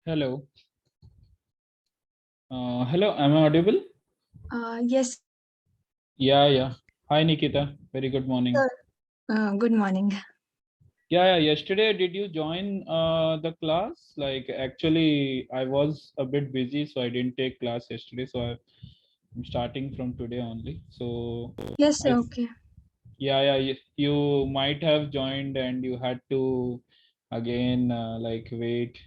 Hello. Hello, am I audible? Yes, Yeah, yeah. Hi, Nikita. Very good morning. sir. Good morning. Yeah, yeah. Yesterday, did you join the class? Like, actually, I was a bit busy, so I didn't take class yesterday. So I'm starting from today only. So Yes, sir. I, Okay. yeah, yeah. You might have joined and you had to again like wait.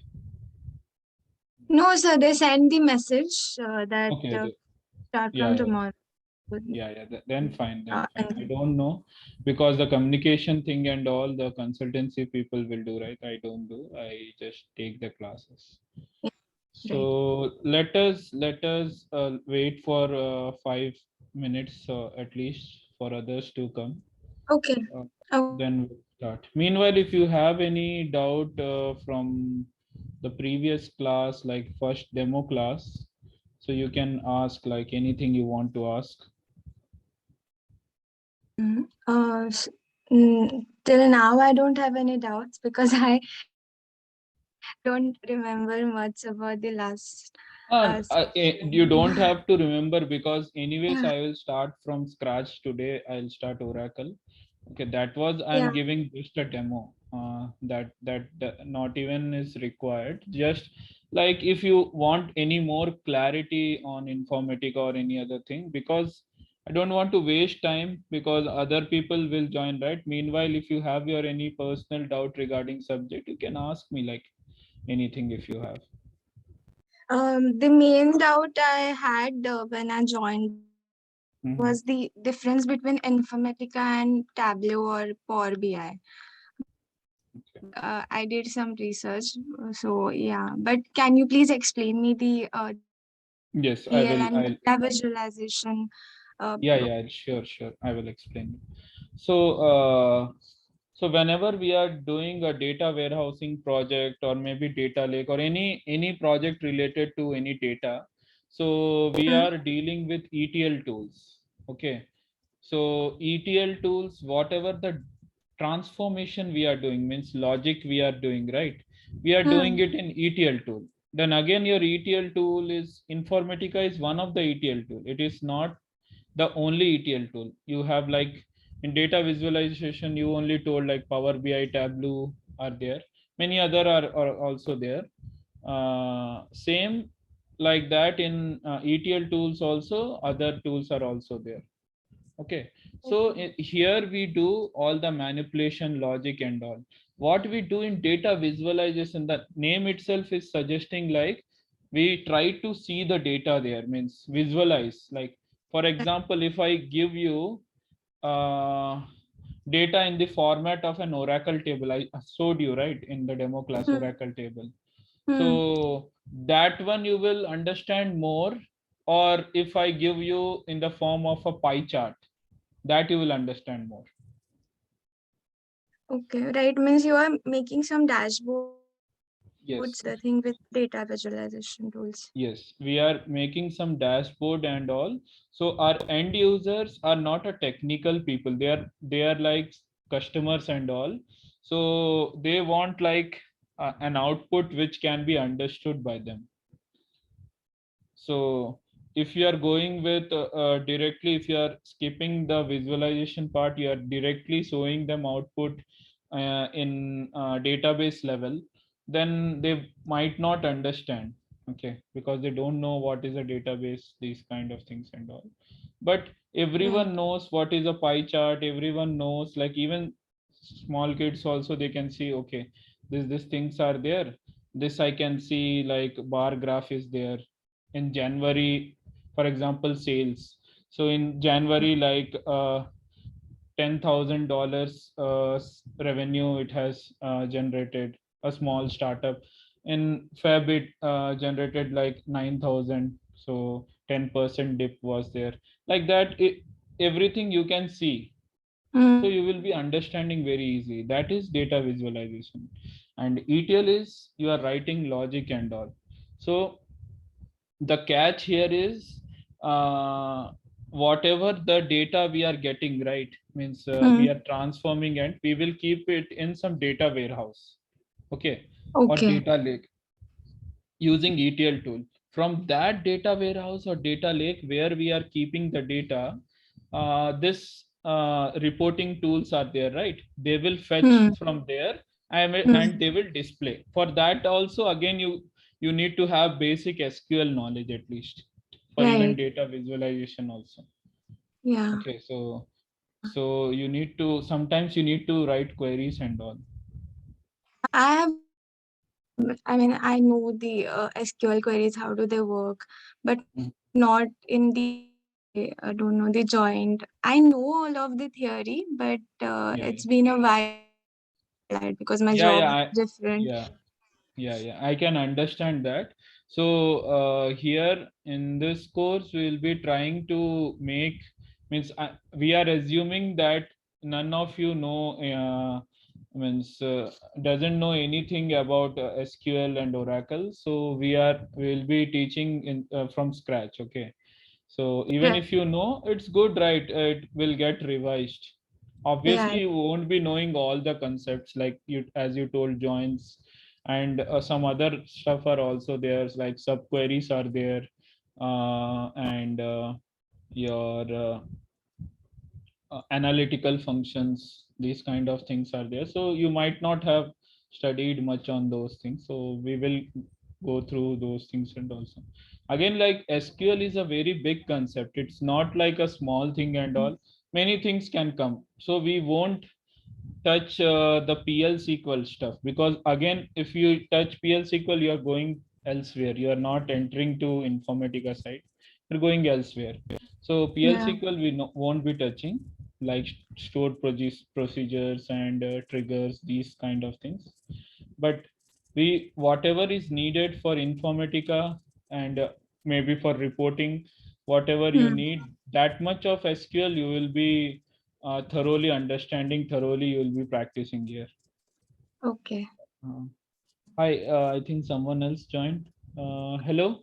No, sir. They sent the message that Okay, okay. start Yeah, from yeah. tomorrow. Yeah, yeah, then fine, then fine. I And don't know because the communication thing and all the consultancy people will do, right? I don't do. I just take the classes. yeah, right. So let us wait for 5 minutes at least for others to come. Okay. Uh, Oh, then we'll start. Meanwhile, if you have any doubt from the previous class, like first demo class, so you can ask like anything you want to ask. mm, till now, I don't have any doubts because I don't remember much about the last. You don't have to remember because anyways Yeah. I will start from scratch today. I'll start Oracle. Okay, that was Yeah. I'm giving just a demo. That not even is required. Just like if you want any more clarity on Informatica or any other thing, because I don't want to waste time because other people will join, right? Meanwhile, if you have your any personal doubt regarding subject, you can ask me like anything if you have. The main doubt I had when I joined was the difference between Informatica and Tableau or Power BI. Okay. I did some research, so yeah. But can you please explain me the ETL Yes, and I data will. I'll. visualization? Yeah, yeah. Sure, sure. I will explain. So, so whenever we are doing a data warehousing project or maybe data lake or any project related to any data, so we Mm, are dealing with ETL tools. Okay. So ETL tools, whatever the transformation we are doing means logic we are doing, right? We are doing mm, it in ETL tool. Then again, your ETL tool is Informatica is one of the ETL tool. It is not the only ETL tool. You have like in data visualization, you only told like Power BI, Tableau are there. Many other are also there. Same like that in ETL tools also, other tools are also there. Okay, so okay. here we do all the manipulation logic and all. What we do in data visualization, the name itself is suggesting like we try to see the data there, means visualize. Like for example, if I give you uh, data in the format of an Oracle table, I showed you right in the demo class Mm, Oracle table. mm, So that one you will understand more, or if I give you in the form of a pie chart, that you will understand more. okay, right. Means you are making some dashboards or the thing Yes, with data visualization tools. yes, we are making some dashboard and all. So our end users are not a technical people, they are like customers and all. So they want like an output which can be understood by them. So if you are going with directly, if you are skipping the visualization part, you are directly showing them output in database level, then they might not understand. Okay, because they don't know what is a database, these kind of things and all. But Right. everyone knows what is a pie chart. Everyone knows, like even small kids also, they can see, okay, this things are there. This I can see like bar graph is there in January, for example, sales. So in January, like $10,000 revenue it has generated, a small startup. In Feb, it generated like 9,000. So 10% dip was there. Like that, everything you can see. So Mm, you will be understanding very easy. That is data visualization. And ETL is you are writing logic and all. So the catch here is whatever the data we are getting, right, means we mm, are transforming and we will keep it in some data warehouse. Okay, or okay. data lake. using ETL tool. From that data warehouse or data lake where we are keeping the data, this reporting tools are there, right? They will fetch Hmm. from there, Hmm. and they will display. For that also, again, you need to have basic SQL knowledge at least, for even Right. data visualization also. Yeah. Okay, so you need to, sometimes you need to write queries and all. I have, I mean, I know the SQL queries, how do they work, but Mm. not in the, I don't know, the joint. I know all of the theory, but Yeah, it's yeah, been a while since I applied because my job yeah, is yeah, different. yeah. Yeah, I can understand that. So here in this course we'll be trying to make, means we are assuming that none of you know, means doesn't know anything about SQL and Oracle, so we'll be teaching in from scratch. Okay, so even if Right. you know, it's good, right? It will get revised. Obviously, Right. you won't be knowing all the concepts, like you, as you told, joins and some other stuff are also there, like subqueries are there, and your analytical functions, these kind of things are there. So you might not have studied much on those things, so we will go through those things. And also, again, like SQL is a very big concept, it's not like a small thing and all. Many things can come, so we won't touch the PL SQL stuff, because again, if you touch PL SQL, you are going elsewhere. You are not entering to Informatica side. You're going elsewhere. So PL Yeah. SQL we no, won't be touching, like stored procedures and triggers, these kind of things. But we, whatever is needed for Informatica and maybe for reporting, whatever you Hmm. need, that much of SQL you will be thoroughly understanding, thoroughly you will be practicing here. Okay. Uh, Hi, I think someone else joined. Hello,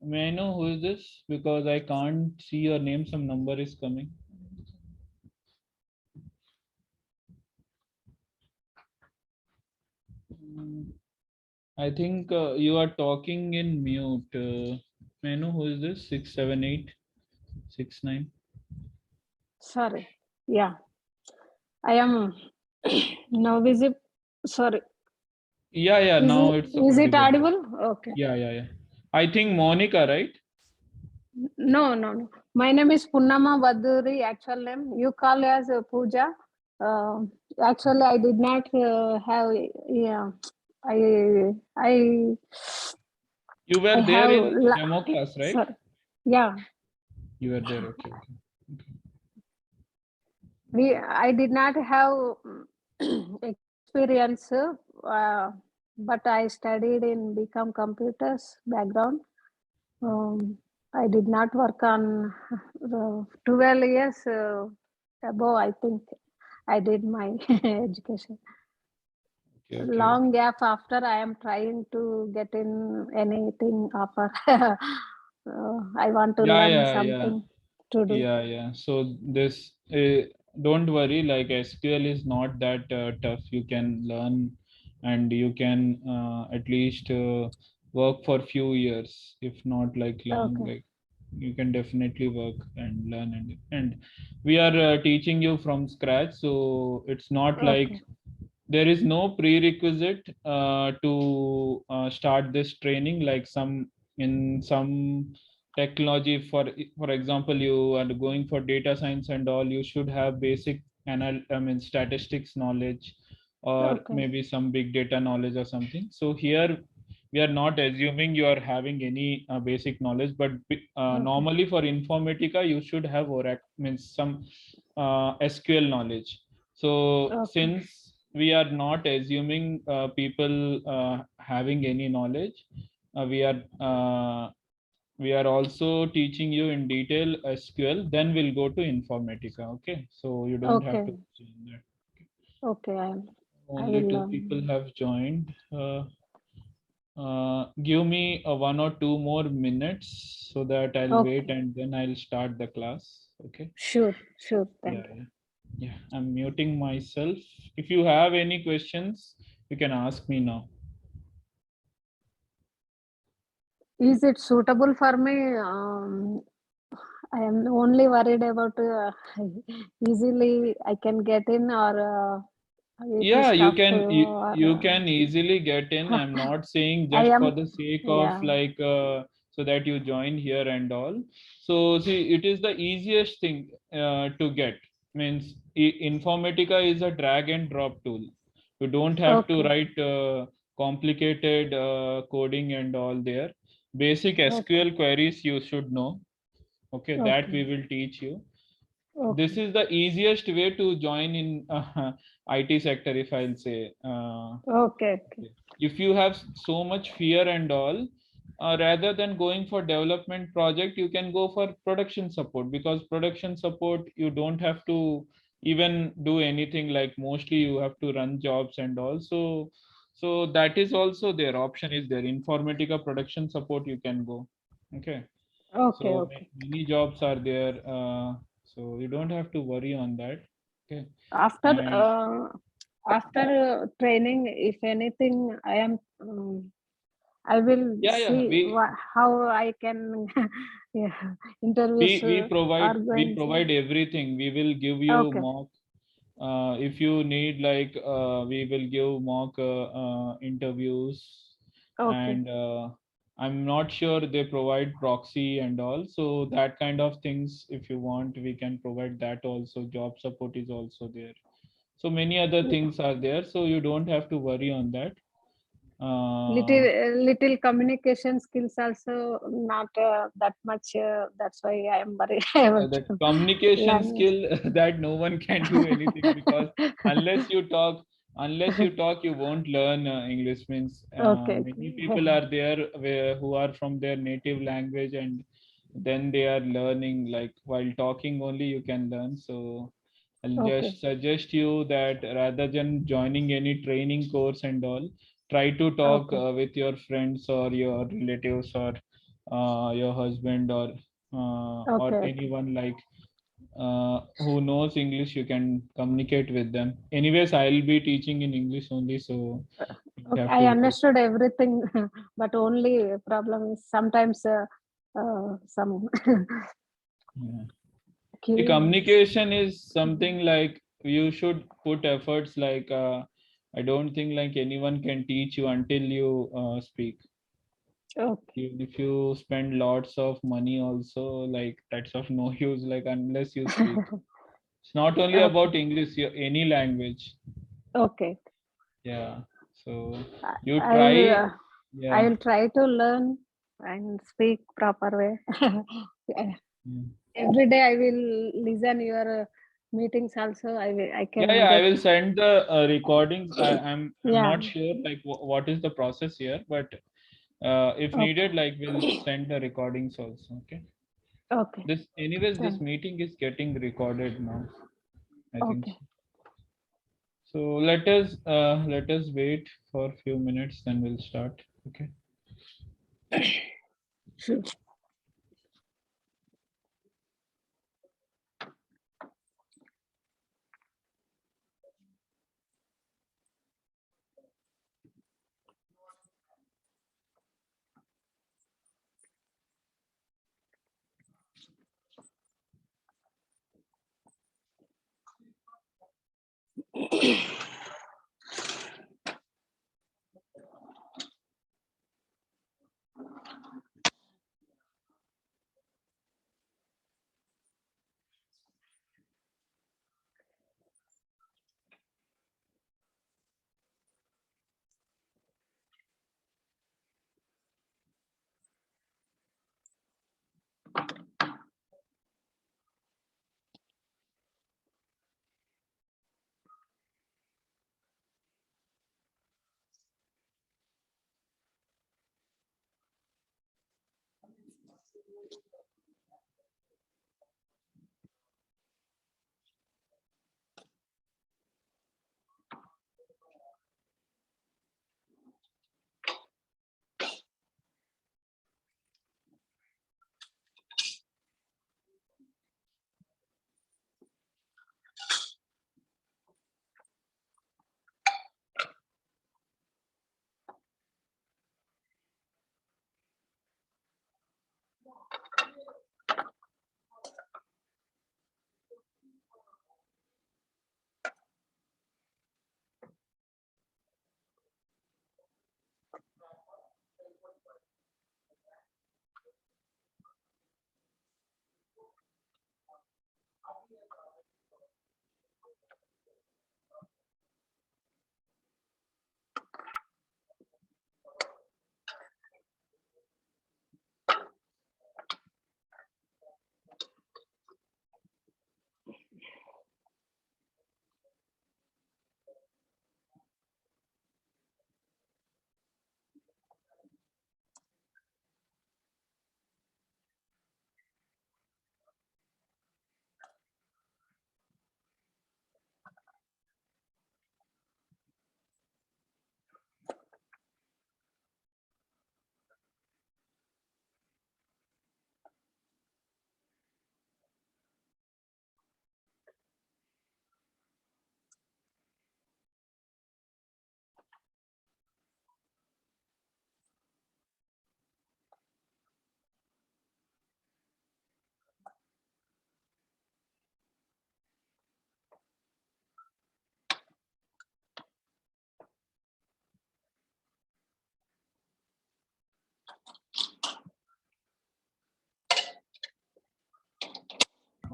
may I know who is this? Because I can't see your name. Some number is coming. Mm, I think you are talking in mute. May I know who is this? 67869. Sorry. Yeah, I am now visible. Sorry. Yeah, now it's Is it audible. audible? Okay. Yeah. I think Monica, right? No. My name is Punnama Vaduri, actual name. You call as Pooja. Uh, Actually, I did not have, yeah, I, I, You I were there have, in demo class, right? sorry. Yeah, You were there. Okay. I did not have experience, but I studied in become computers background. Um, I did not work on 12 years above, I think I did my education. Okay. Long gap after I am trying to get in anything offer. I want to learn Yeah. something to do. Yeah. So this, don't worry. Like SQL is not that tough. You can learn, and you can at least work for few years, if not like long. Okay. Like you can definitely work and learn, and we are teaching you from scratch. So it's not like Okay. there is no prerequisite to start this training, like some, in some technology, for example, you are going for data science and all, you should have basic I mean statistics knowledge, or Okay. maybe some big data knowledge or something. So here we are not assuming you are having any basic knowledge, but Okay. normally for Informatica you should have Oracle, means some SQL knowledge. So Okay. since we are not assuming people having any knowledge, we are also teaching you in detail SQL. Then we'll go to Informatica. Okay, so you don't have to Okay. change that. Okay. I Only will two learn. people have joined. Give me 1 or 2 more minutes so that I'll wait, Okay. and then I'll start the class. Okay. Sure. Yeah, Thank you. yeah. Yeah, I'm muting myself. If you have any questions, you can ask me now. Is it suitable for me? I am only worried about easily I can get in, or it Yeah, is you tough. can you Or can easily get in. I'm not saying I just for am, the sake of yeah. like so that you join here and all. So see, it is the easiest thing to get. Means Informatica is a drag and drop tool. You don't have to Okay, write complicated coding and all there. Basic okay, SQL queries you should know. Okay, that okay, we will teach you. This okay, is the easiest way to join in IT sector, if I'll say. okay, okay, If you have so much fear and all, rather than going for development project, you can go for production support, because production support you don't have to even do anything, like mostly you have to run jobs and all. So that is also their option is there. Informatica production support you can go. Okay. okay, So okay. many jobs are there, so you don't have to worry on that. Okay. After And training, if anything, I will yeah, yeah, see how I can. Yeah, interviews we are provide we going. provide everything. We will give you Okay, mock. If you need, like, we will give mock interviews, okay, and I'm not sure they provide proxy and all. So that kind of things, if you want, we can provide that also. Job support is also there. So many other things are there, so you don't have to worry on that. uh, little communication skills also not that much. That's why I am worried yeah, about that communication language. skill that no one can do anything, because unless you talk you won't learn English. Means Okay, many people are there who are from their native language, and then they are learning, like while talking only you can learn. So I'll okay, just suggest you that rather than joining any training course and all, try to talk okay, with your friends or your relatives, or your husband, or okay, okay. anyone, like who knows English. You can communicate with them. Anyways, I'll be teaching in English only, so you Okay, have I to worry. understood everything, but only problem is sometimes some Yeah. The cues. communication is something like you should put efforts. Like I don't think like anyone can teach you until you speak. Okay, Even if you spend lots of money also, like that's of no use, like unless you speak. It's not only okay, about English, any language. okay. Yeah. So I, you I will. try. I Yeah. will try to learn and speak proper way. Mm. Every day I will listen your meetings also. I Yeah, can yeah. I get. will send the recordings. I'm Yeah. not sure like what is the process here, but if Okay. needed, like we'll send the recordings also. Okay. Okay. This Thank. meeting is getting recorded now. I think Okay. so. So let us wait for a few minutes, then we'll start. Okay. Sure.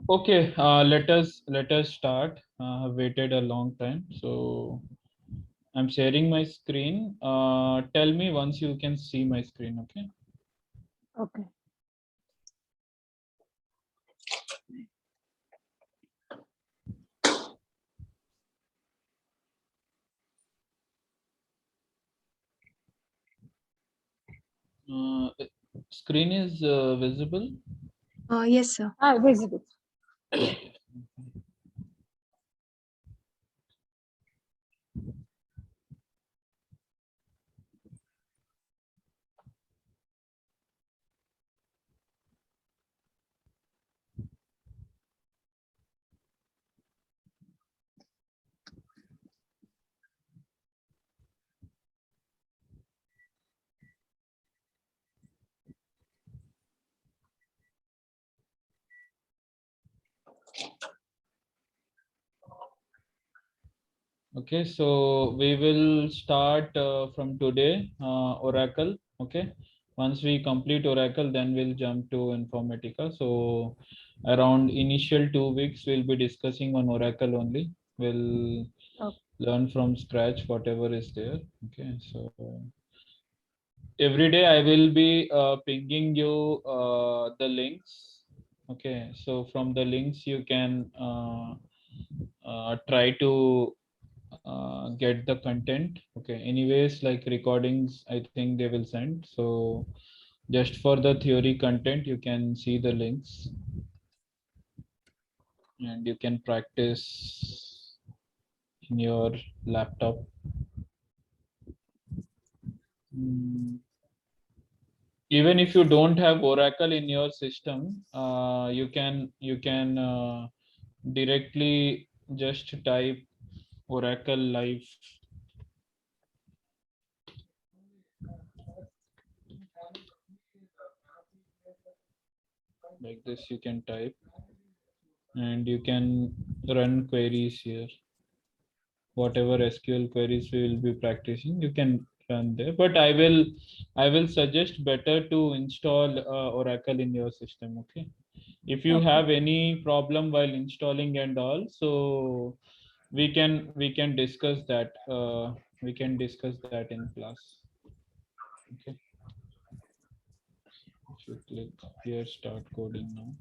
Okay, let us start. I've waited a long time, so I'm sharing my screen. Tell me once you can see my screen. Okay. Okay. Uh, Screen is visible. Yes, sir. Visible. Okay. Okay, so we will start from today, Oracle. Okay, once we complete Oracle, then we'll jump to Informatica. So around initial 2 weeks, we'll be discussing on Oracle only. We'll Okay. learn from scratch whatever is there. Okay, so every day I will be pinging you the links. Okay, so from the links you can try to get the content. Okay, anyways, like recordings I think they will send, so just for the theory content you can see the links and you can practice in your laptop. Mm, even if you don't have Oracle in your system, you can directly just type Oracle live like this. You can type and you can run queries here. Whatever SQL queries we will be practicing, you can run there. But I will suggest better to install Oracle in your system. Okay. If you Okay. have any problem while installing and all, so we can discuss that. We can discuss that in class. Okay. If you click here, start coding now.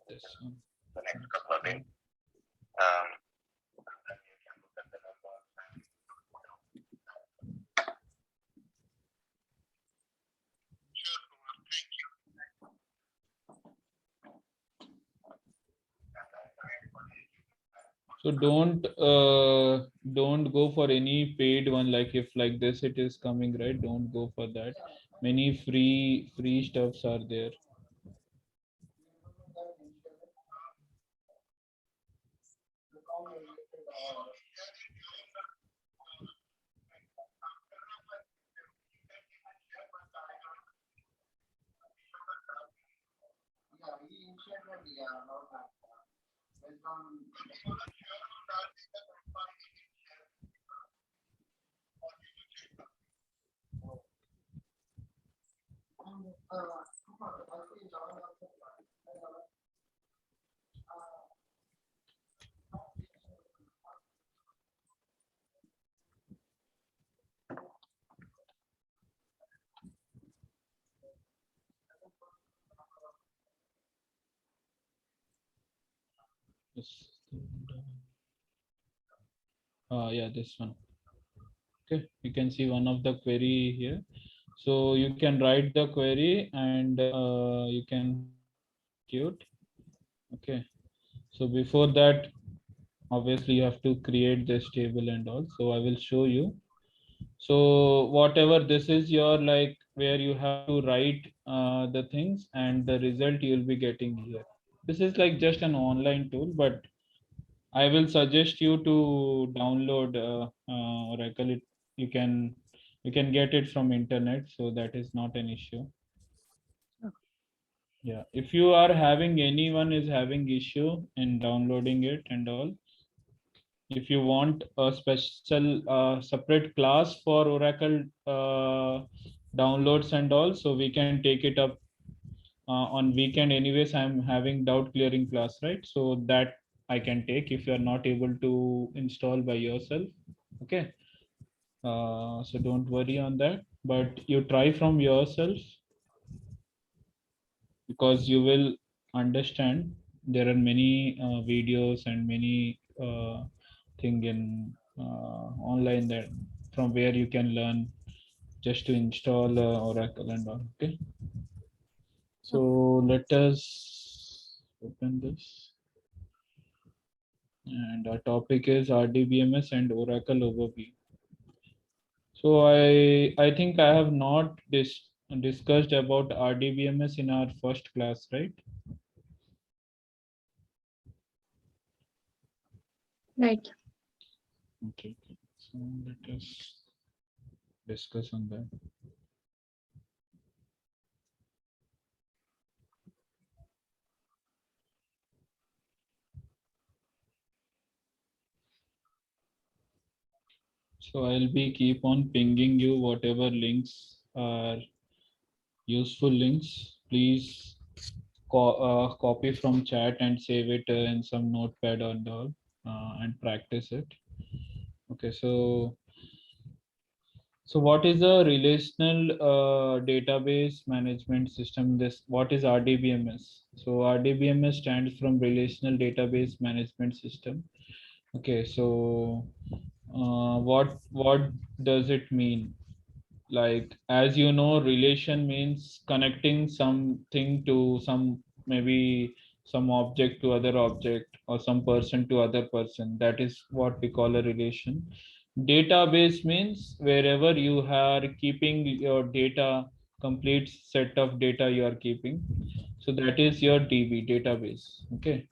This one. Next one. So don't go for any paid one, like if like this it is coming, right? Don't go for that. Many free stuffs are there. Yes. Yeah, this one. Okay, you can see one of the query here. So you can write the query and you can execute. Okay. So before that, obviously you have to create this table and all. So I will show you. So whatever this is your like where you have to write the things and the result you will be getting here. This is like just an online tool, but I will suggest you to download Oracle. You can get it from internet, so that is not an issue. Okay. Yeah, if you are having anyone is having issue in downloading it and all, if you want a special separate class for Oracle downloads and all, so we can take it up on weekend anyways I'm having doubt clearing class, right? So that I can take if you are not able to install by yourself. Okay, so don't worry on that, but you try from yourself, because you will understand there are many videos and many thing in online that from where you can learn just to install Oracle and all. Okay, so let us open this, and our topic is RDBMS and Oracle overview. So I think I have not discussed about RDBMS in our first class, right? Right. Okay, so let us discuss on that. So I'll be keep on pinging you whatever links are useful links. Please copy from chat and save it in some notepad and all, and practice it. Okay, so what is a relational database management system? This what is RDBMS? So RDBMS stands from Relational Database Management System. Okay, so what does it mean? Like, as you know, relation means connecting something to some, maybe some object to other object, or some person to other person. That is what we call a relation. Database means wherever you are keeping your data, complete set of data you are keeping, so that is your DB, database. Okay,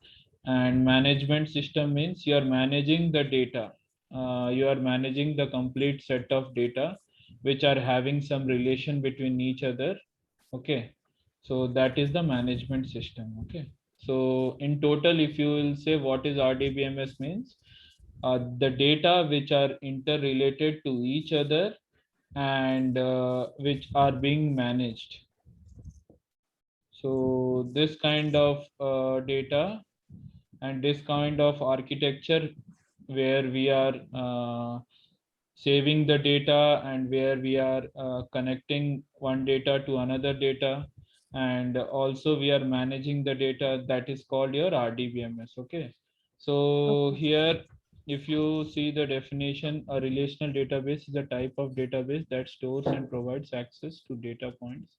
and management system means you are managing the data, you are managing the complete set of data which are having some relation between each other. Okay, so that is the management system. Okay, so in total, if you will say what is RDBMS means, the data which are interrelated to each other, and which are being managed. So this kind of data and this kind of architecture, where we are saving the data, and where we are connecting one data to another data, and also we are managing the data, that is called your RDBMS. Okay, so Okay. here if you see the definition, a relational database is a type of database that stores and provides access to data points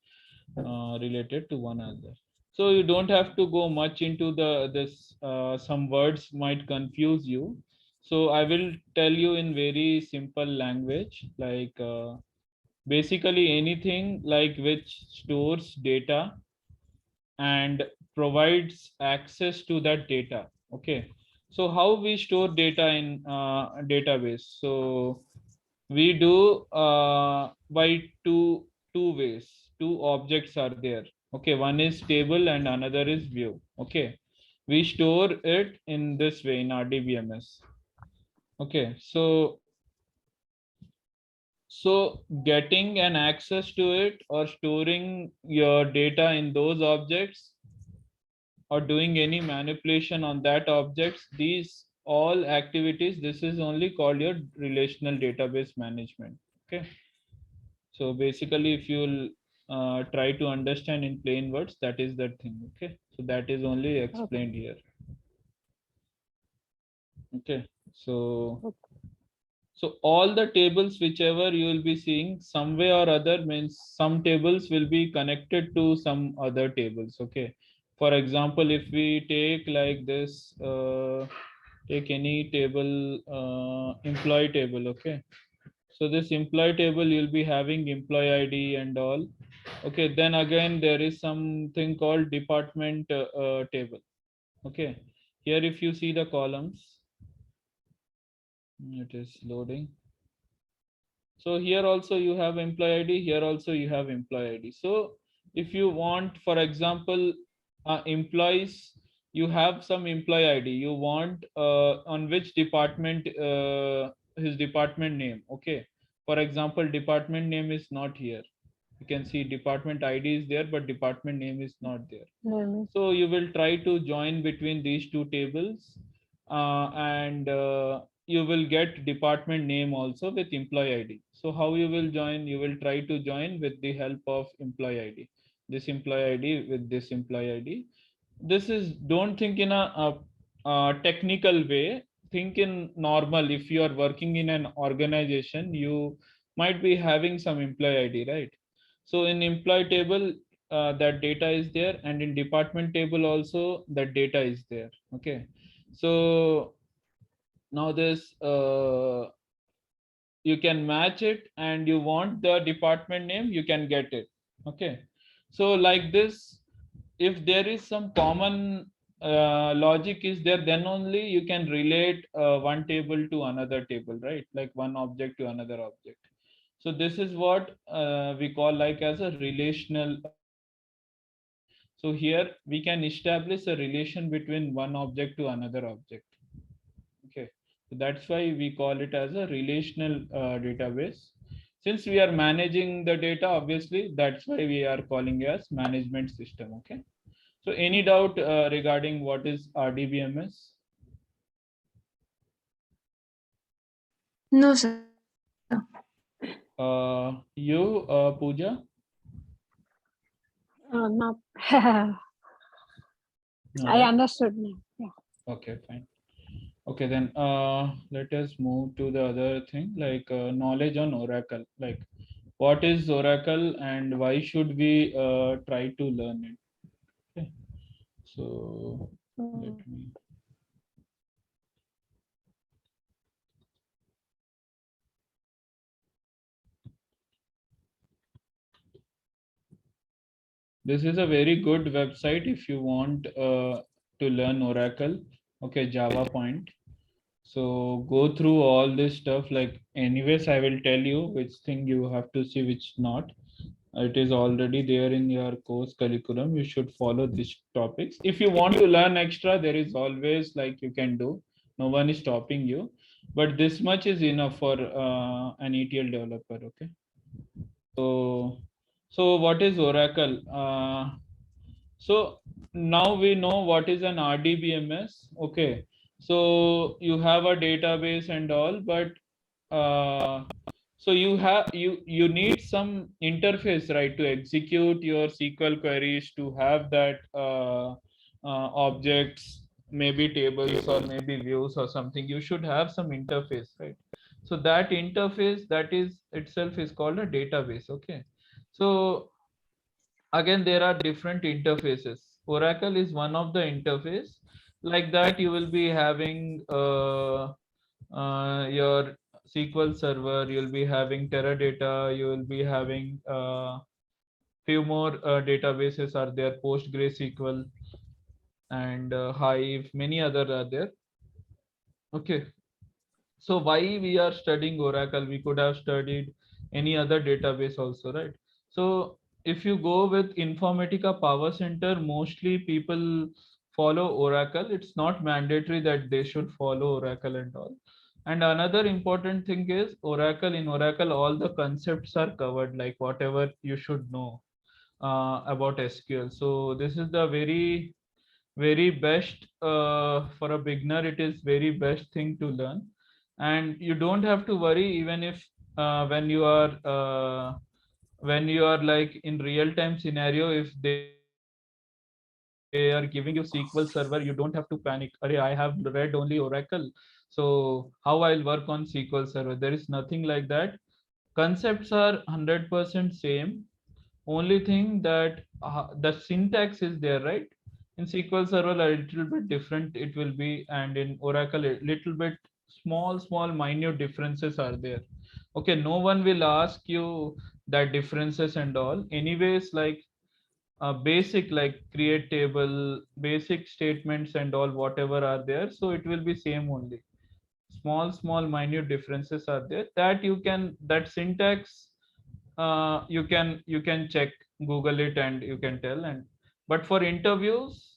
related to one another. So you don't have to go much into the this, some words might confuse you, so I will tell you in very simple language, like basically anything like which stores data and provides access to that data. Okay, so how we store data in database? So we do by two ways. Two objects are there. Okay, one is table and another is view. Okay, we store it in this way in RDBMS. Okay, so getting an access to it, or storing your data in those objects, or doing any manipulation on that objects, these all activities, this is only called your relational database management. Okay, so basically if you'll try to understand in plain words, that is that thing. Okay, so that is only Okay. explained here. Okay, so Okay. so all the tables whichever you will be seeing, some way or other, means some tables will be connected to some other tables. Okay, for example, if we take like this, take any table, employee table. Okay, so this employee table, you'll be having employee ID and all. Okay, then again there is something called department table. Okay, here if you see the columns, it is loading. So here also you have employee ID, here also you have employee ID. So if you want, for example, employees, you have some employee ID, you want on which department, his department name. Okay, for example, department name is not here, You can see department ID is there, but department name is not there. Name. So you will try to join between these two tables, and you will get department name also with employee ID. So how you will join? You will try to join with the help of employee ID. This employee ID with this employee ID. This is, don't think in a technical way. Think in normal. If you are working in an organization, you might be having some employee ID, right? So in employee table, that data is there, and in department table also that data is there. Okay, so now this you can match it, and you want the department name, you can get it. Okay, so like this, if there is some common logic is there, then only you can relate one table to another table, right? Like one object to another object. So this is what we call like as a relational database. So here we can establish a relation between one object to another object. Okay, so that's why we call it as a relational database. Since we are managing the data, obviously that's why we are calling it as management system. Okay, so any doubt regarding what is RDBMS? No, sir. You, Pooja? No. No, I right? understood now. Yeah. Okay, fine. Okay, then let us move to the other thing, like knowledge on Oracle. Like, what is Oracle and why should we try to learn it? Okay, so let me. This is a very good website if you want to learn Oracle. Okay, Java Point. So go through all this stuff. Like, anyways, I will tell you which thing you have to see, which not. It is already there in your course curriculum. You should follow these topics. If you want to learn extra, there is always like you can do. No one is stopping you. But this much is enough for an ETL developer. Okay. So, so what is Oracle? So now we know what is an RDBMS. Okay. So you have a database and all, but so you need some interface, right, to execute your SQL queries, to have that objects, maybe tables or maybe views or something. You should have some interface, right? So that interface, that is itself is called a database. Okay, so again there are different interfaces. Oracle is one of the interface. Like that, you will be having your SQL server, you'll be having Teradata, you will be having few more databases are there, PostgreSQL and Hive, many other are there. Okay, so why we are studying Oracle? We could have studied any other database also, right? So if you go with Informatica Power Center, mostly people follow Oracle. It's not mandatory that they should follow Oracle and all. And another important thing is Oracle. In Oracle, all the concepts are covered, like whatever you should know about SQL. So this is the very best for a beginner. It is very best thing to learn, and you don't have to worry even if when you are like in real time scenario, if they are giving you SQL server, you don't have to panic. Arey, I have read only Oracle, so how I'll work on SQL server? There is nothing like that. Concepts are 100% same. Only thing that the syntax is there, right? In SQL server a little bit different it will be, and in Oracle a little bit small minute differences are there. Okay, no one will ask you that differences and all. Anyways, like basic like create table, basic statements and all whatever are there, so it will be same only. Small minute differences are there that you can, that syntax you can check, Google it, and you can tell. And but for interviews,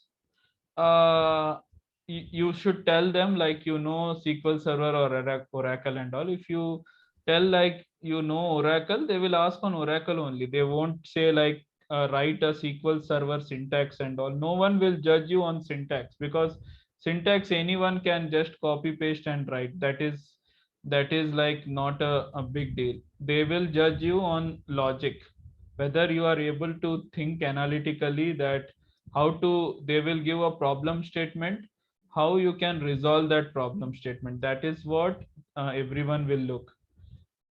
you should tell them like SQL server or Oracle and all. If you tell like you know Oracle, they will ask on Oracle only. They won't say like write a SQL Server syntax and all. No one will judge you on syntax, because syntax anyone can just copy paste and write. That is like not a big deal. They will judge you on logic, whether you are able to think analytically, that how to, they will give a problem statement, how you can resolve that problem statement. That is what everyone will look.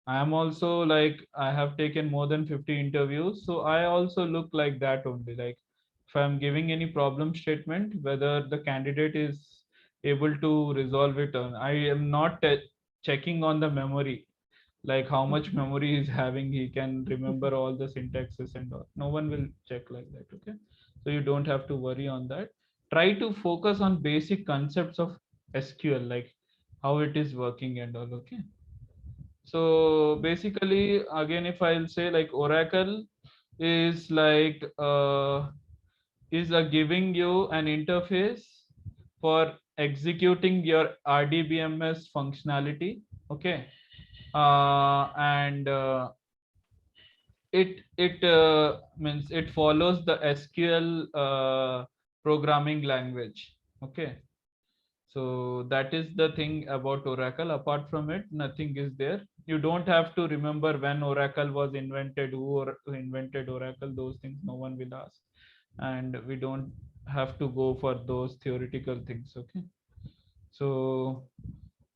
I am also like, I have taken more than 50 interviews, so I also look like that only. Like if I'm giving any problem statement, whether the candidate is able to resolve it, or I am not checking on the memory, like how much memory is having, he can remember all the syntaxes and all. No one will check like that. Okay, so you don't have to worry on that. Try to focus on basic concepts of SQL, like how it is working and all. Okay, so basically, again, if I'll say like Oracle is like is giving you an interface for executing your RDBMS functionality. Okay, and it means it follows the SQL programming language. Okay, so that is the thing about Oracle. Apart from it, nothing is there. You don't have to remember when Oracle was invented, who invented Oracle. Those things no one will ask, and we don't have to go for those theoretical things. Okay, so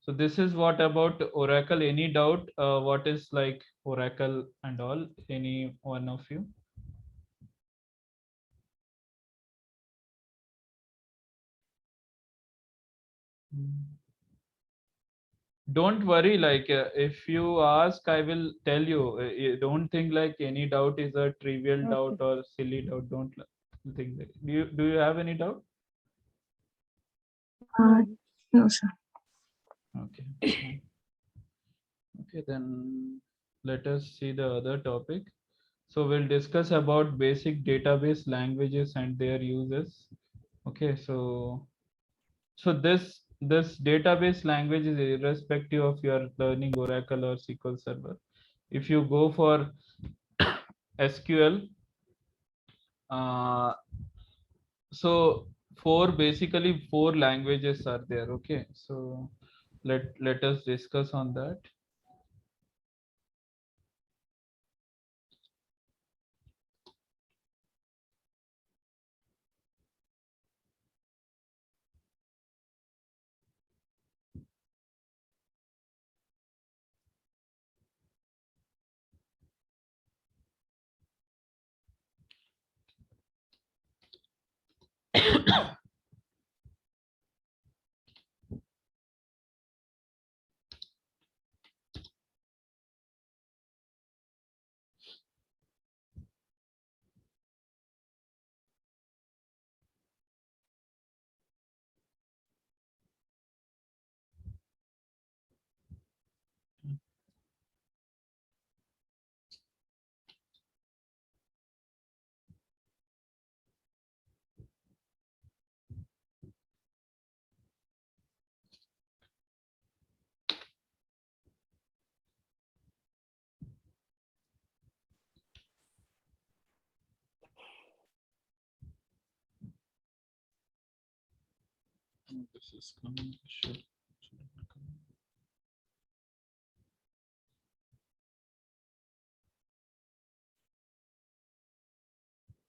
this is what about Oracle. Any doubt? What is like Oracle and all? Any one of you? Don't worry, like if you ask, I will tell you. Don't think like any doubt is a trivial doubt Okay. or silly doubt. Don't think that. Do you have any doubt? Uh, No. no, sir. Okay. Okay, then let us see the other topic. So we'll discuss about basic database languages and their uses. Okay, so this database language is irrespective of your learning Oracle or SQL Server. If you go for SQL, so basically four languages are there. Okay, so let us discuss on that. This is coming. Should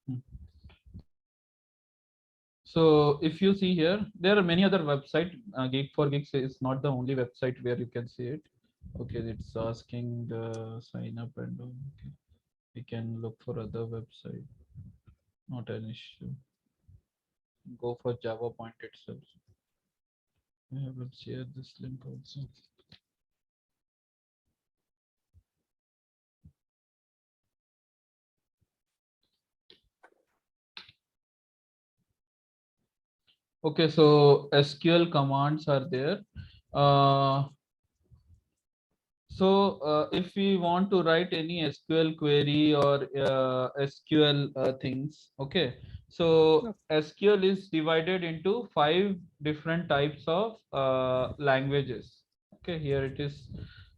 come. So if you see here, there are many other websites. Geek for Geeks is not the only website where you can see it. Okay, it's asking the sign up and all. Okay, we can look for other website. Not an issue. Go for Java Point itself. I will share this link also. Okay, so SQL commands are there. Uh, if we want to write any SQL query or SQL things, okay. So SQL is divided into 5 different types of languages. Okay, here it is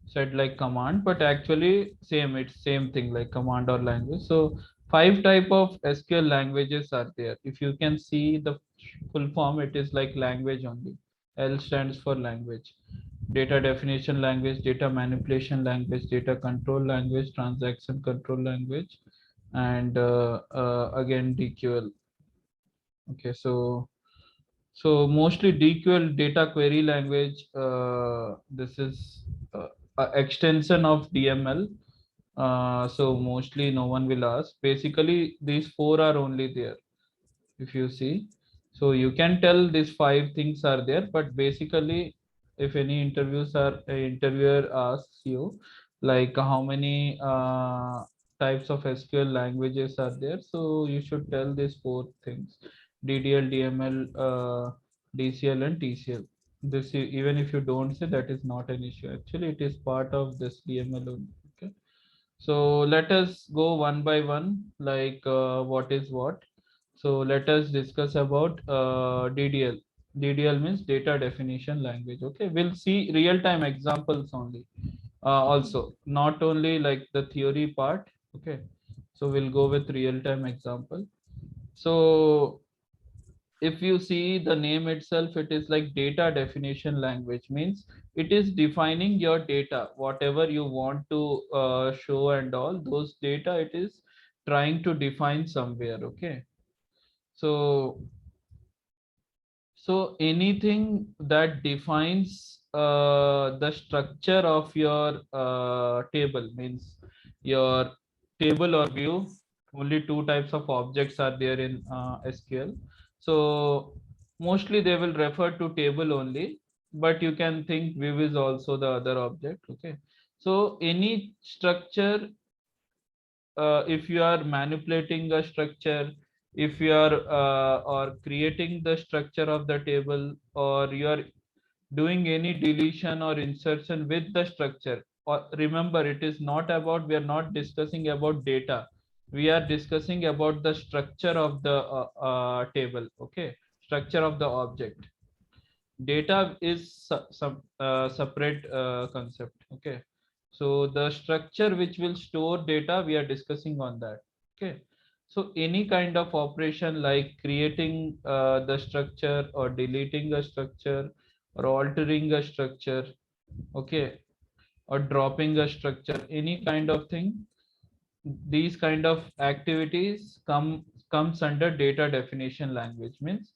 said like command, but actually same, it's same thing like command or language. So five type of SQL languages are there. If you can see the full form, it is like language only. L stands for language. Data definition language, data manipulation language, data control language, transaction control language, and again DQL. Okay, so mostly DQL, data query language. This is a extension of DML. So mostly no one will ask. Basically, these four are only there. If you see, so you can tell these five things are there, but basically, if any interviewer asks you like how many types of SQL languages are there, so you should tell these four things: DDL, DML, DCL, and TCL. This even if you don't say, that is not an issue. Actually, it is part of this DML only. Okay, so let us go one by one, like what is what. So let us discuss about DDL. DDL means data definition language. Okay, we'll see real-time examples only. Also, not only like the theory part. Okay, so we'll go with real-time example. So if you see the name itself, it is like data definition language, means it is defining your data, whatever you want to show and all those data, it is trying to define somewhere. Okay, so anything that defines the structure of your table, means your table or view. Only two types of objects are there in SQL. So mostly they will refer to table only, but you can think view is also the other object. Okay, so any structure, if you are manipulating a structure, if you are or creating the structure of the table, or you are doing any deletion or insertion with the structure, or remember, it is not about, we are not discussing about data, we are discussing about the structure of the table. Okay, structure of the object. Data is some separate concept. Okay, so the structure which will store data, we are discussing on that. Okay, so any kind of operation like creating the structure, or deleting a structure, or altering a structure. Okay, or dropping a structure, any kind of thing, these kind of activities comes under data definition language. Means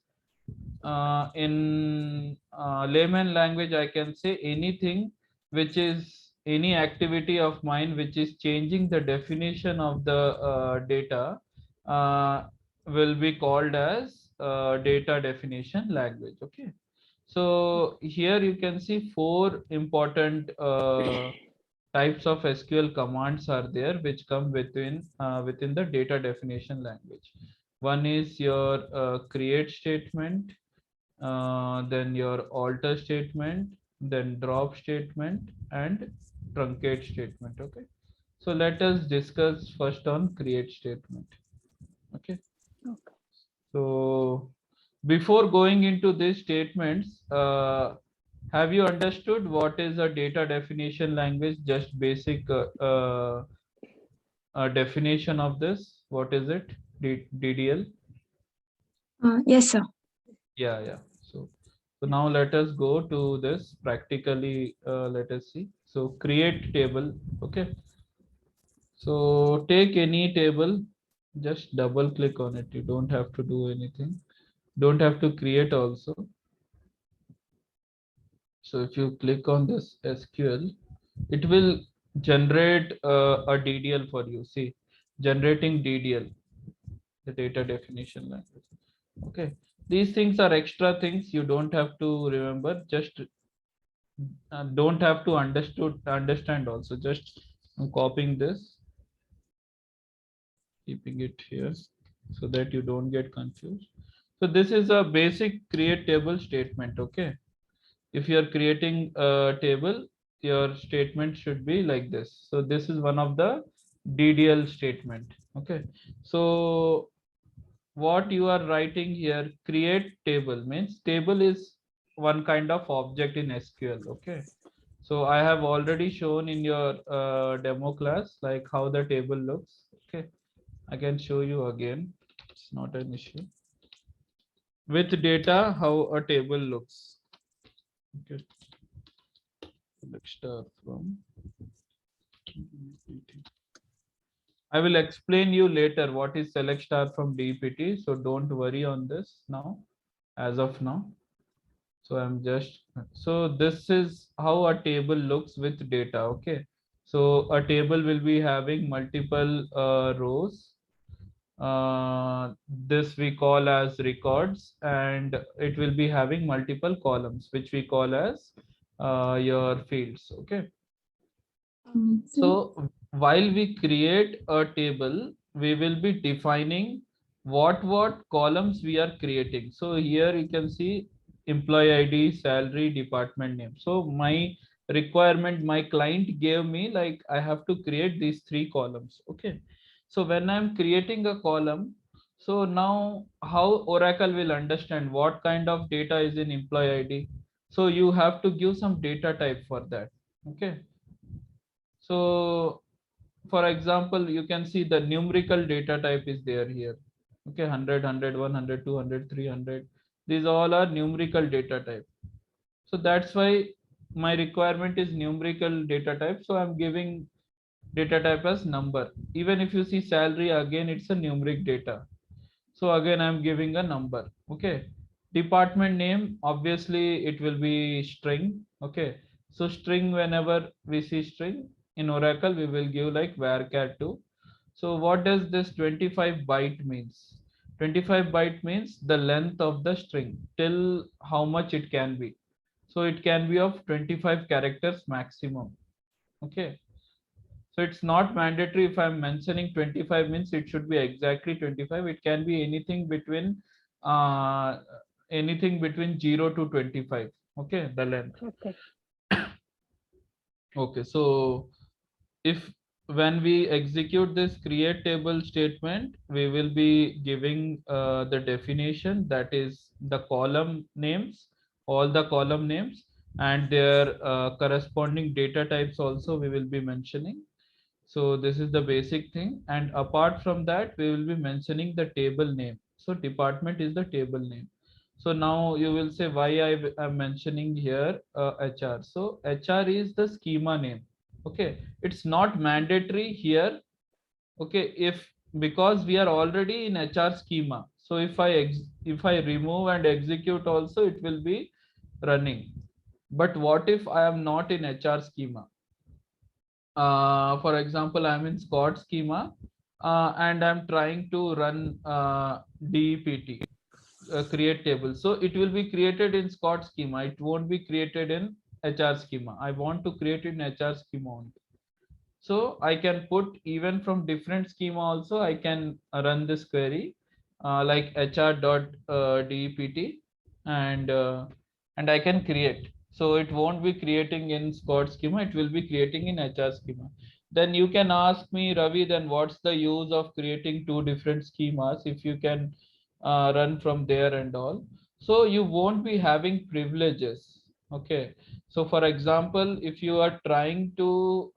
in layman language, I can say anything which is any activity of mine which is changing the definition of the data uh, will be called as data definition language. Okay, so here you can see four important types of SQL commands are there which come within the data definition language. One is your create statement, then your alter statement, then drop statement, and truncate statement. Okay, so let us discuss first on create statement. Okay, Okay. so before going into these statements, have you understood what is a data definition language? Just basic definition of this. What is it? DDL. Yes, sir. Yeah. So now let us go to this practically. Let us see. So create table. Okay. So take any table, just double click on it. You don't have to do anything. Don't have to create also. So if you click on this SQL, it will generate a DDL for you. See, generating DDL, the data definition language. Okay, these things are extra things you don't have to remember. Just don't have to understand also. Just I'm copying this, keeping it here so that you don't get confused. So this is a basic create table statement. Okay, if you are creating a table, your statement should be like this. So this is one of the DDL statement. Okay, so what you are writing here, create table, means table is one kind of object in SQL. Okay, So I have already shown in your demo class like how the table looks. Okay, I can show you again. It's not an issue. With data, how a table looks. Okay, let's start from. I will explain you later what is select star from DPT. So don't worry on this now, as of now. So I'm just, so this is how a table looks with data. Okay. So a table will be having multiple rows. This we call as records, and it will be having multiple columns, which we call as your fields. Okay. So while we create a table, we will be defining what columns we are creating. So here you can see employee ID, salary, department name. So my requirement, my client gave me like I have to create these three columns. Okay. So when I'm creating a column, so now how Oracle will understand what kind of data is in employee ID. So you have to give some data type for that. Okay. So for example, you can see the numerical data type is there here. Okay, 100, 100, 100, 200, 300. These all are numerical data type. So that's why my requirement is numerical data type. So I'm giving data type as number. Even if you see salary, again, it's a numeric data. So again, I'm giving a number. Okay. Department name, obviously it will be string. Okay. So string, whenever we see string in Oracle, we will give like varchar2. So what does this 25 byte means? 25 byte means the length of the string till how much it can be. So it can be of 25 characters maximum. Okay. So it's not mandatory if I'm mentioning 25 means it should be exactly 25. It can be uh, anything between 0 to 25. Okay, the length. Okay. Okay, so if when we execute this create table statement, we will be giving the definition, that is the column names, all the column names, and their corresponding data types also we will be mentioning. So this is the basic thing. And apart from that, we will be mentioning the table name. So department is the table name. So now you will say why I am mentioning here HR. So HR is the schema name. Okay. It's not mandatory here. Okay. If because we are already in HR schema. So if I remove and execute also, it will be running. But what if I am not in HR schema? For example, I'm in Scott schema and I'm trying to run DEPT, create table. So it will be created in Scott schema. It won't be created in HR schema. I want to create in HR schema only. So I can put even from different schema also, I can run this query like hr.dept and I can create. So it won't be creating in Scott schema, it will be creating in HR schema. Then you can ask me, Ravi, then what's the use of creating two different schemas if you can run from there and all? So you won't be having privileges. Okay. So for example, if you are trying to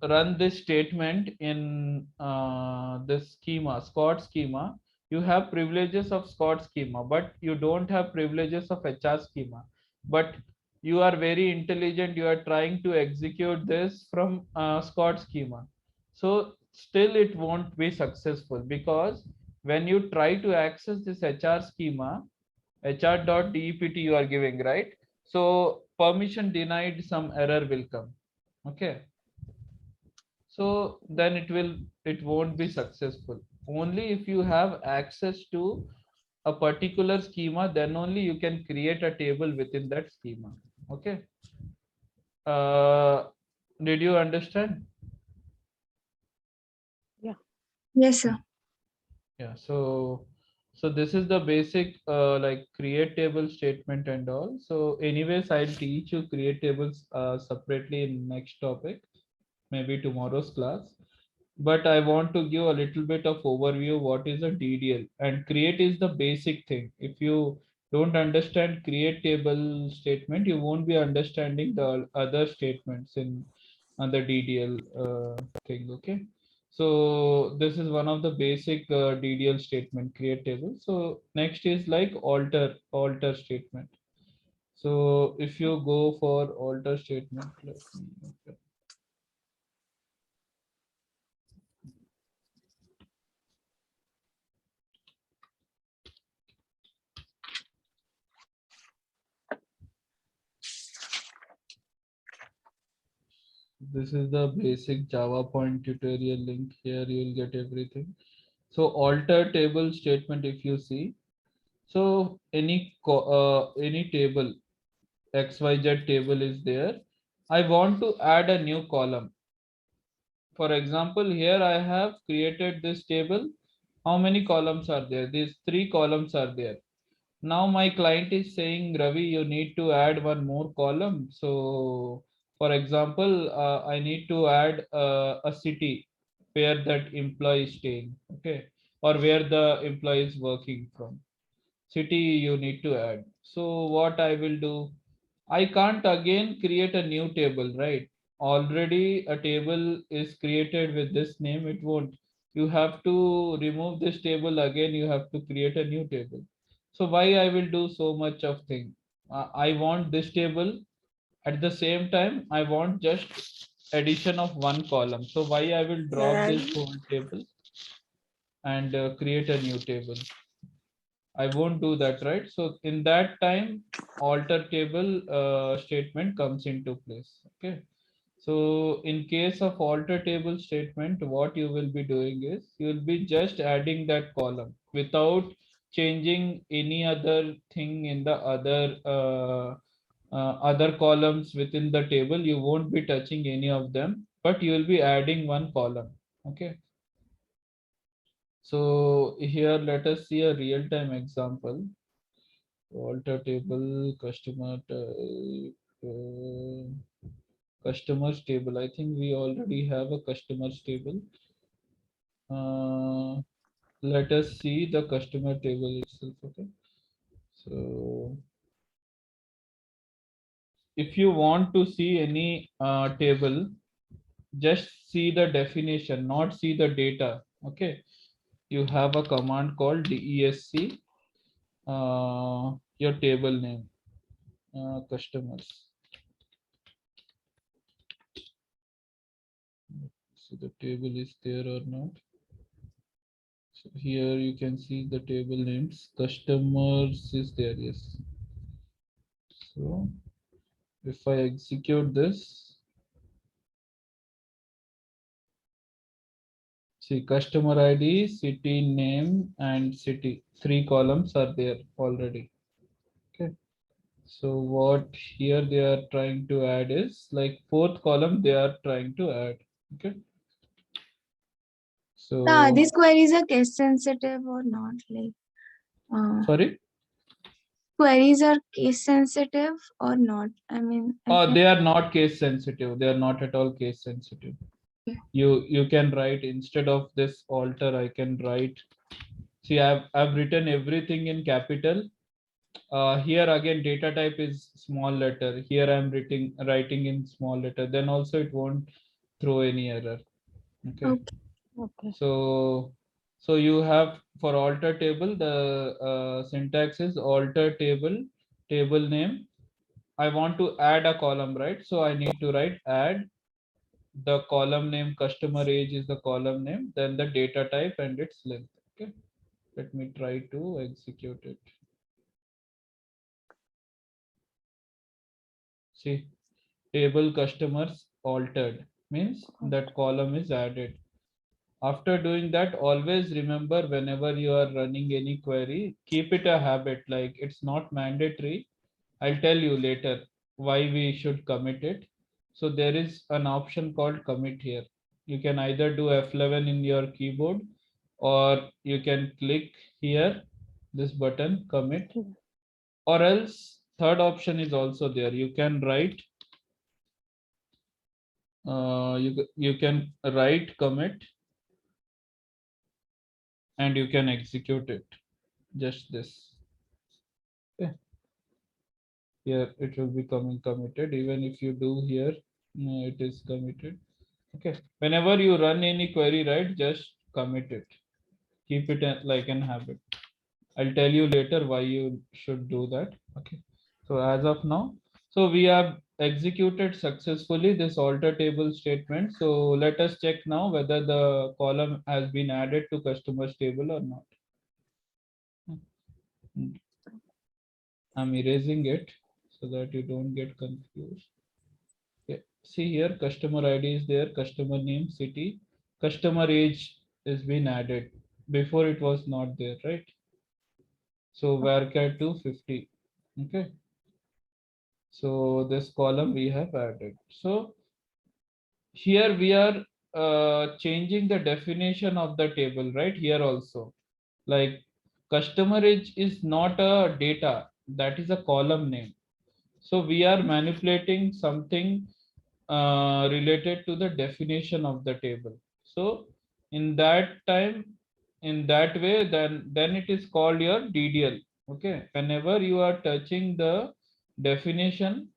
run this statement in this schema, Scott schema, you have privileges of Scott schema, but you don't have privileges of HR schema. But you are very intelligent, you are trying to execute this from Scott schema. So still it won't be successful, because when you try to access this HR schema, hr.dept you are giving, right? So permission denied, some error will come. Okay. So then it won't be successful. Only if you have access to a particular schema, then only you can create a table within that schema. Okay. Uh, did you understand? Yeah. Yes, sir. Yeah. So this is the basic like create table statement and all. So anyways, I'll teach you create tables separately in next topic, maybe tomorrow's class. But I want to give a little bit of overview what is a DDL, and create is the basic thing. If you don't understand create table statement, you won't be understanding the other statements in the DDL thing. Okay, so this is one of the basic DDL statement, create table. So next is like alter statement. So if you go for alter statement, let me open. This is the basic Java point tutorial link. Here you will get everything. So alter table statement, if you see, so any table, XYZ table is there. I want to add a new column. For example, here I have created this table. How many columns are there? These three columns are there. Now my client is saying, Ravi, you need to add one more column. So for example, I need to add a city where that employee is staying, okay, or where the employee is working from. City you need to add. So what I will do, I can't again create a new table, right? Already a table is created with this name, it won't. You have to remove this table again, you have to create a new table. So why I will do so much of thing? I want this table. At the same time, I want just addition of one column. So why I will drop this whole table and create a new table. I won't do that, right? So in that time, alter table statement comes into place. Okay. So in case of alter table statement, what you will be doing is you will be just adding that column without changing any other thing in the other columns within the table. You won't be touching any of them, but you will be adding one column. Okay. So here let us see a real-time example. Alter table, customers table. I think we already have a customers table. Uh, Let us see the customer table itself. Okay. So if you want to see any table, just see the definition, not see the data. Okay. You have a command called desc, your table name, customers. So the table is there or not. So here you can see the table names. Customers is there, yes. So if I execute this, see customer ID, city name, and city. Three columns are there already. Okay. So what here they are trying to add is like fourth column they are trying to add. Okay. So These queries are case sensitive or not? Like, sorry. queries are case sensitive or not? I mean, I can. They are not case sensitive. They are not at all case sensitive. You can write instead of this alter, I can write. See, I've written everything in capital. Here again data type is small letter. Here I'm writing in small letter, then also it won't throw any error. Okay. Okay. Okay. So you have for alter table, the syntax is alter table name. I want to add a column, right? So I need to write add the column name, customer age is the column name, then the data type and its length. Okay, let me try to execute it. See, table customers altered means that column is added. After doing that, always remember whenever you are running any query, keep it a habit. Like it's not mandatory. I'll tell you later why we should commit it. So there is an option called commit here. You can either do F11 in your keyboard or you can click here, this button commit, or else third option is also there. You can write, you can write commit and you can execute it. Just this. Okay. Here it will be committed. Even if you do here, it is committed. Okay. Whenever you run any query, right, just commit it. Keep it like an habit. I'll tell you later why you should do that. Okay. So as of now, so we have executed successfully this alter table statement. So let us check now whether the column has been added to customers table or not. I'm erasing it so that you don't get confused. Okay. See here, customer ID is there, customer name, city, customer age is been added. Before it was not there, right? So varchar 250. Okay. So this column we have added. So here we are changing the definition of the table, right? Here also, like customer age is not a data, that is a column name. So we are manipulating something related to the definition of the table. So in that time, in that way, then it is called your DDL. Okay. Whenever you are touching the definition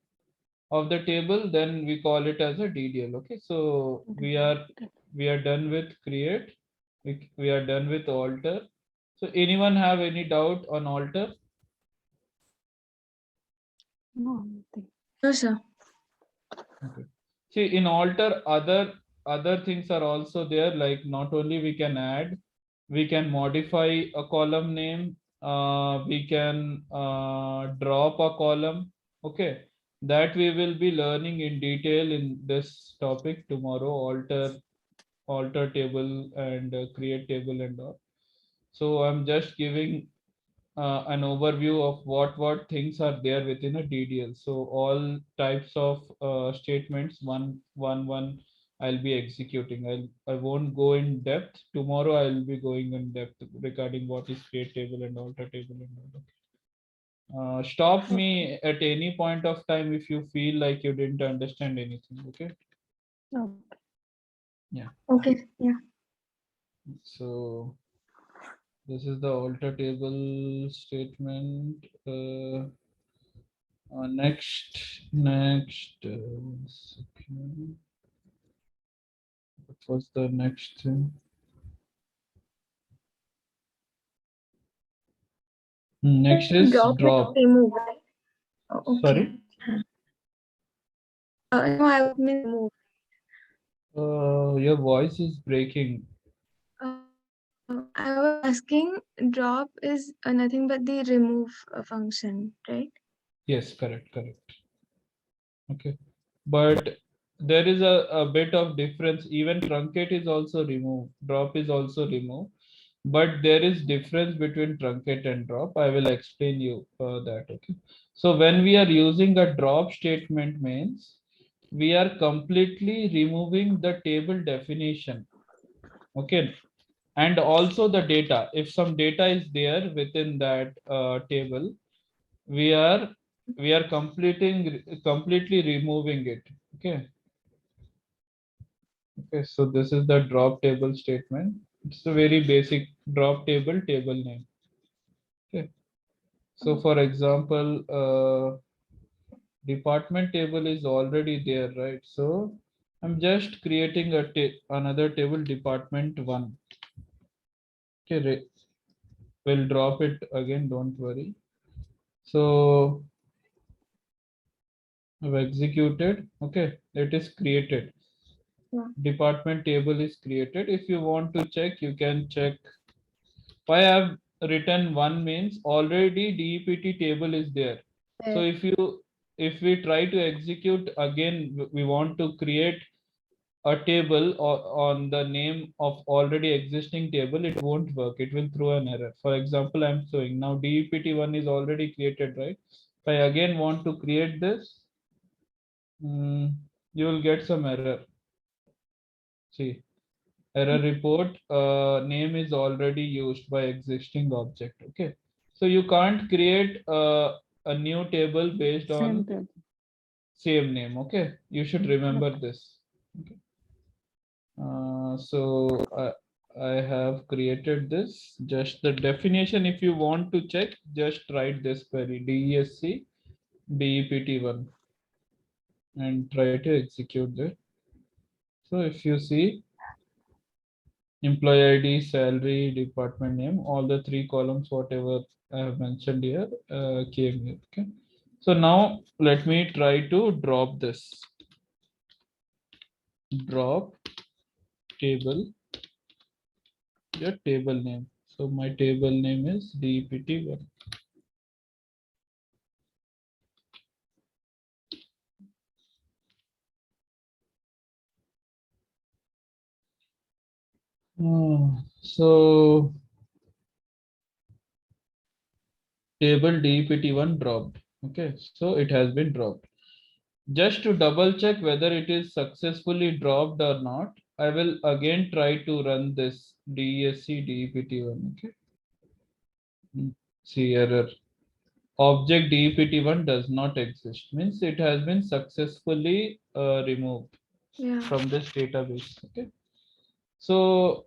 of the table, then we call it as a DDL. Okay. So we are done with create. We are done with alter. So anyone have any doubt on alter? No, nothing. No, sir. Okay. See, in alter, other things are also there. Like not only we can add, we can modify a column name. We can drop a column. Okay, that we will be learning in detail in this topic tomorrow. Alter table and create table and all. So I'm just giving an overview of what things are there within a DDL. So all types of statements, one I'll be executing. I won't go in depth. Tomorrow I'll be going in depth regarding what is create table and alter table and all. Stop me at any point of time if you feel like you didn't understand anything. Okay. Okay. Yeah. Okay. Yeah. So this is the alter table statement. Next. Second. What was the next thing? Next is drop. Remove, right? Oh, okay. Sorry. No, I would mean remove. Your voice is breaking. I was asking, drop is nothing but the remove function, right? Yes, correct. Okay, but there is a bit of difference. Even truncate is also remove. Drop is also remove. But there is difference between truncate and drop. I will explain you that. Okay. So when we are using a drop statement means we are completely removing the table definition. Okay. And also the data. If some data is there within that table, we are completely removing it. Okay. Okay. So this is the drop table statement. It's a very basic drop table name. Okay. So for example, department table is already there, right? So I'm just creating another table, department one. Okay, we'll drop it again, don't worry. So I've executed. Okay, it is created. Yeah. Department table is created. If you want to check, you can check. Why I've written one means already DEPT table is there. So if we try to execute again, we want to create a table or on the name of already existing table, it won't work. It will throw an error. For example, I'm showing now DEPT1 is already created, right? If I again want to create this, you will get some error. See, error report name is already used by existing object. Okay. So you can't create a new table based Same on page. same name. Okay. You should remember this. Okay. So I have created this. Just the definition, if you want to check, just write this query DESC DEPT1 and try to execute that. So if you see employee ID, salary, department name, all the three columns, whatever I have mentioned here, came here. Okay. So now let me try to drop this. Drop table, your table name. So my table name is DEPT1. So table DEPT1 dropped. Okay, so it has been dropped. Just to double check whether it is successfully dropped or not, I will again try to run this DESC DEPT1. Okay. See error. Object DEPT1 does not exist. Means it has been successfully removed from this database. Okay. So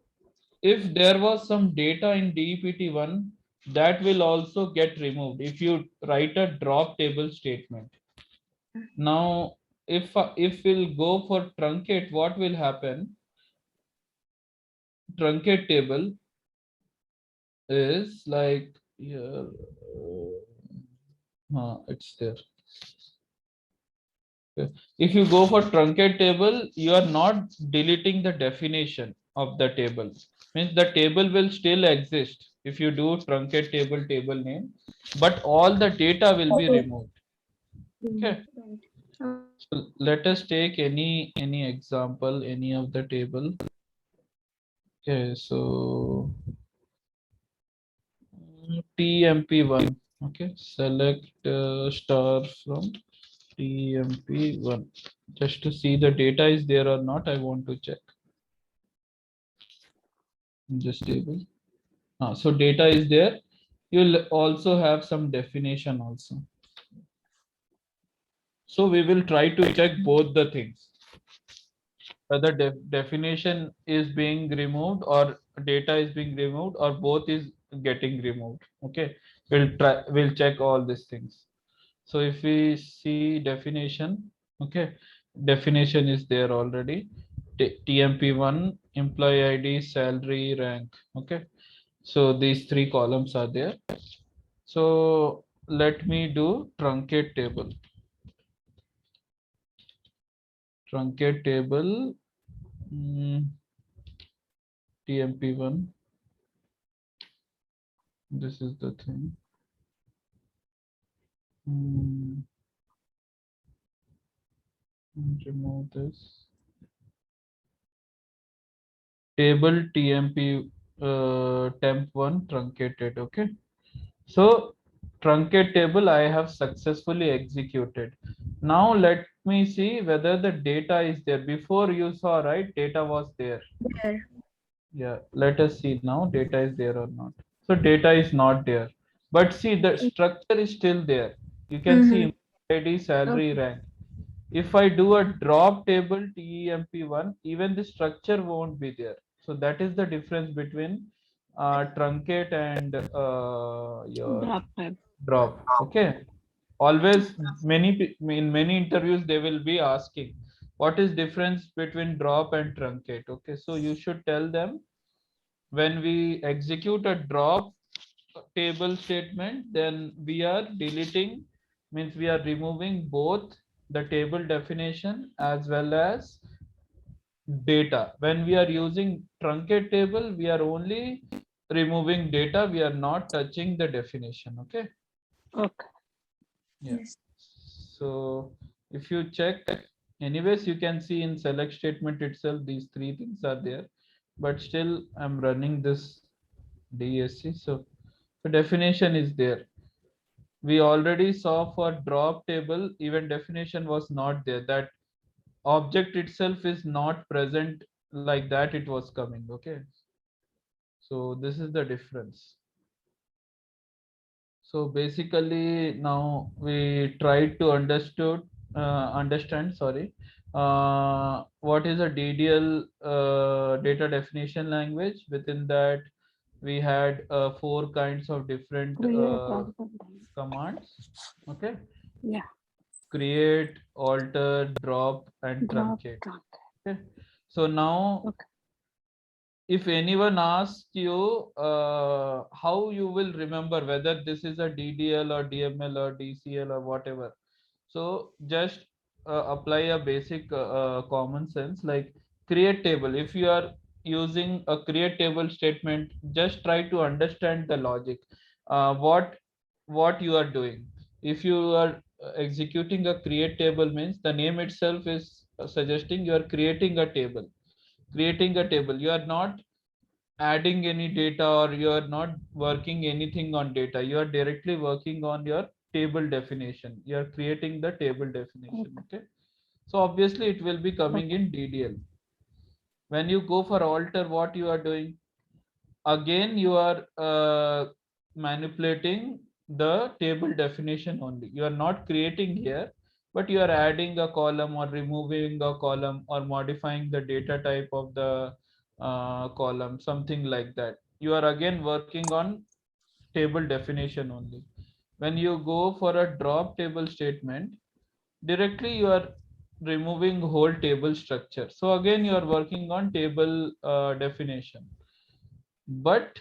if there was some data in DEPT1, that will also get removed if you write a drop table statement. Now, if we'll go for truncate, what will happen? Truncate table is like here. It's there. Okay. If you go for truncate table, you are not deleting the definition of the table. Means the table will still exist if you do truncate table name, but all the data will be removed. Okay. So let us take any example, any of the table. Okay, so TMP1. Okay, select star from TMP1. Just to see the data is there or not, I want to check in this table. So data is there. You'll also have some definition also. So we will try to check both the things. Whether definition is being removed or data is being removed or both is getting removed. Okay, we'll check all these things. So if we see definition, okay, definition is there already. TMP1, employee ID, salary, rank. Okay, so these three columns are there. So let me do truncate table. Truncate table, TMP1. This is the thing. Remove this. Table TMP temp1 truncated. Okay. So truncate table I have successfully executed. Now let me see whether the data is there. Before you saw, right? Data was there. There. Yeah. Let us see now data is there or not. So data is not there. But see the structure is still there. You can see ID, salary, Okay. rank. If I do a drop table TEMP1, even the structure won't be there. So that is the difference between truncate and your Drop type. drop. Okay. Always in many interviews they will be asking what is difference between drop and truncate. Okay. So you should tell them when we execute a drop table statement, then we are deleting, means we are removing both the table definition as well as data. When we are using truncate table, we are only removing data, we are not touching the definition. Okay. Okay. Yeah. So if you check, anyways, you can see in select statement itself, these three things are there, but still I'm running this DSC. So the definition is there. We already saw for drop table, even definition was not there. That object itself is not present like that it was coming. Okay. So this is the difference. So basically now we tried to understood understand, sorry. What is a DDL data definition language? Within that, we had 4 kinds of different Create algorithm. commands. Okay, Yeah. create, alter, drop, and Drop truncate. trunk. Okay, so now Okay. if anyone asks you how you will remember whether this is a DDL or DML or DCL or whatever, so just apply a basic common sense like create table. If you are using a create table statement, just try to understand the logic, what you are doing. If you are executing a create table, means the name itself is suggesting you are creating a table. Creating a table, you are not adding any data or you are not working anything on data, you are directly working on your table definition, you are creating the table definition. Okay. Okay, so obviously it will be coming Okay. in DDL. When you go for alter, what you are doing, again you are manipulating the table definition only, you are not creating here, but you are adding a column or removing a column or modifying the data type of the column, something like that. You are again working on table definition only. When you go for a drop table statement, directly you are removing whole table structure, so again you are working on table definition. But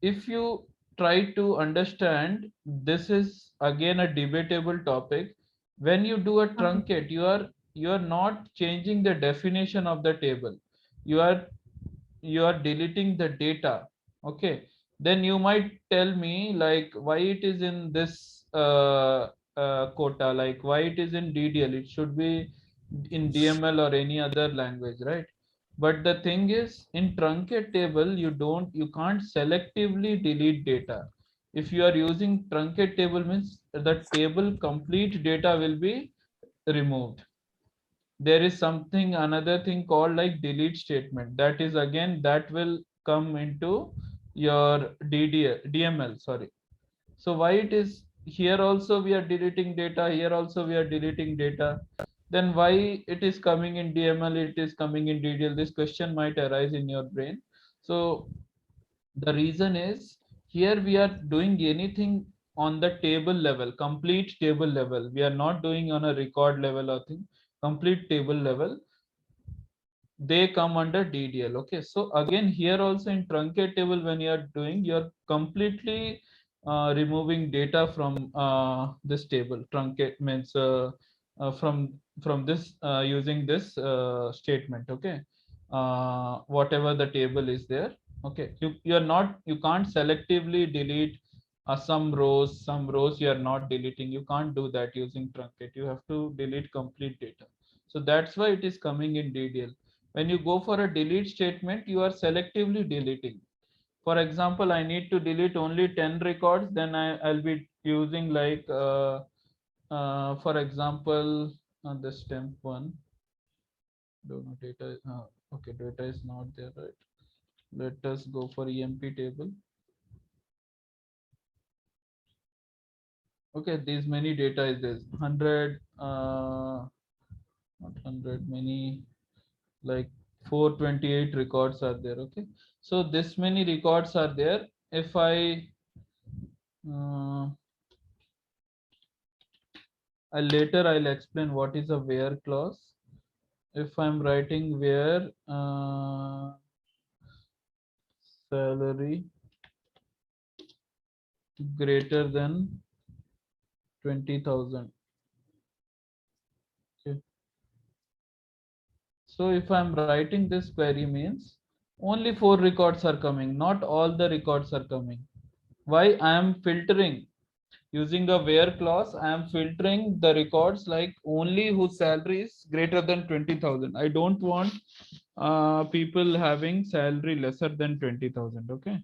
if you try to understand, this is again a debatable topic. When you do a truncate, you are not changing the definition of the table, you are deleting the data. Okay, then you might tell me like why it is in this quota, like why it is in DDL, it should be in DML or any other language, right? But the thing is, in truncate table, you can't selectively delete data. If you are using truncate table, means the table complete data will be removed. There is something, another thing called like delete statement, that is again that will come into your DML, sorry. So why it is here also we are deleting data, here also we are deleting data, then why it is coming in DML, it is coming in DDL? This question might arise in your brain. So the reason is, here we are doing anything on the table level, complete table level. We are not doing on a record level or thing, complete table level. They come under DDL. Okay, so again here also in truncate table, when you are doing, you're completely removing data from this table. Truncate means from this using this statement. Okay, whatever the table is there. Okay, you can't selectively delete some rows you are not deleting, you can't do that using truncate, you have to delete complete data. So that's why it is coming in DDL. When you go for a delete statement, you are selectively deleting. For example, I need to delete only 10 records, then I'll be using like for example this temp one. Don't know data. Okay, data is not there, right? Let us go for EMP table. Okay, these many data is this 100 not 100, many, like 428 records are there. Okay, so this many records are there. If I uh, I'll explain what is a where clause. If I'm writing where salary greater than 20,000. Okay, so if I'm writing this query, means only 4 records are coming, not all the records are coming. Why? I am filtering using a where clause. I am filtering the records like only whose salary is greater than 20,000. I don't want people having salary lesser than 20,000. Okay,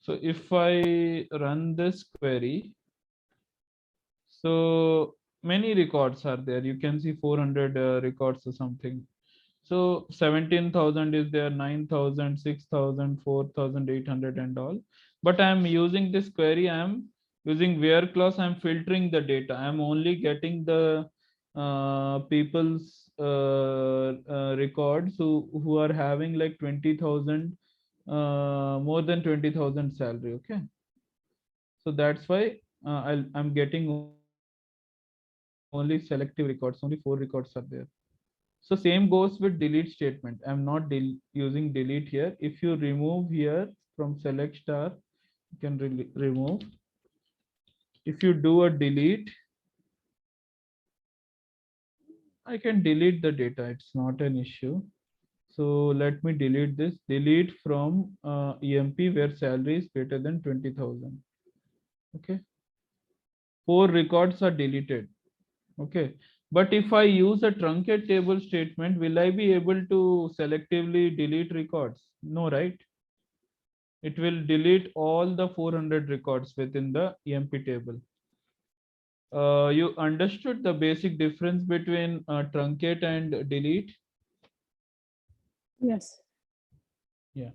so if I run this query, so many records are there, you can see 400 records or something. So 17,000 is there, 9,000, 6,000, 4,800 and all. But I am using this query, I am using where clause, I am filtering the data. I am only getting the people's records who are having like 20,000 more than 20,000 salary. Okay, so that's why I'm getting only selective records. Only 4 records are there. So same goes with delete statement. I'm not using delete here. If you remove here from select star, you can remove. If you do a delete, I can delete the data. It's not an issue. So let me delete this. Delete from EMP where salary is greater than 20,000. Okay. 4 records are deleted. Okay. But if I use a truncate table statement, will I be able to selectively delete records? No, right? It will delete all the 400 records within the EMP table. You understood the basic difference between truncate and delete? Yes. Yeah.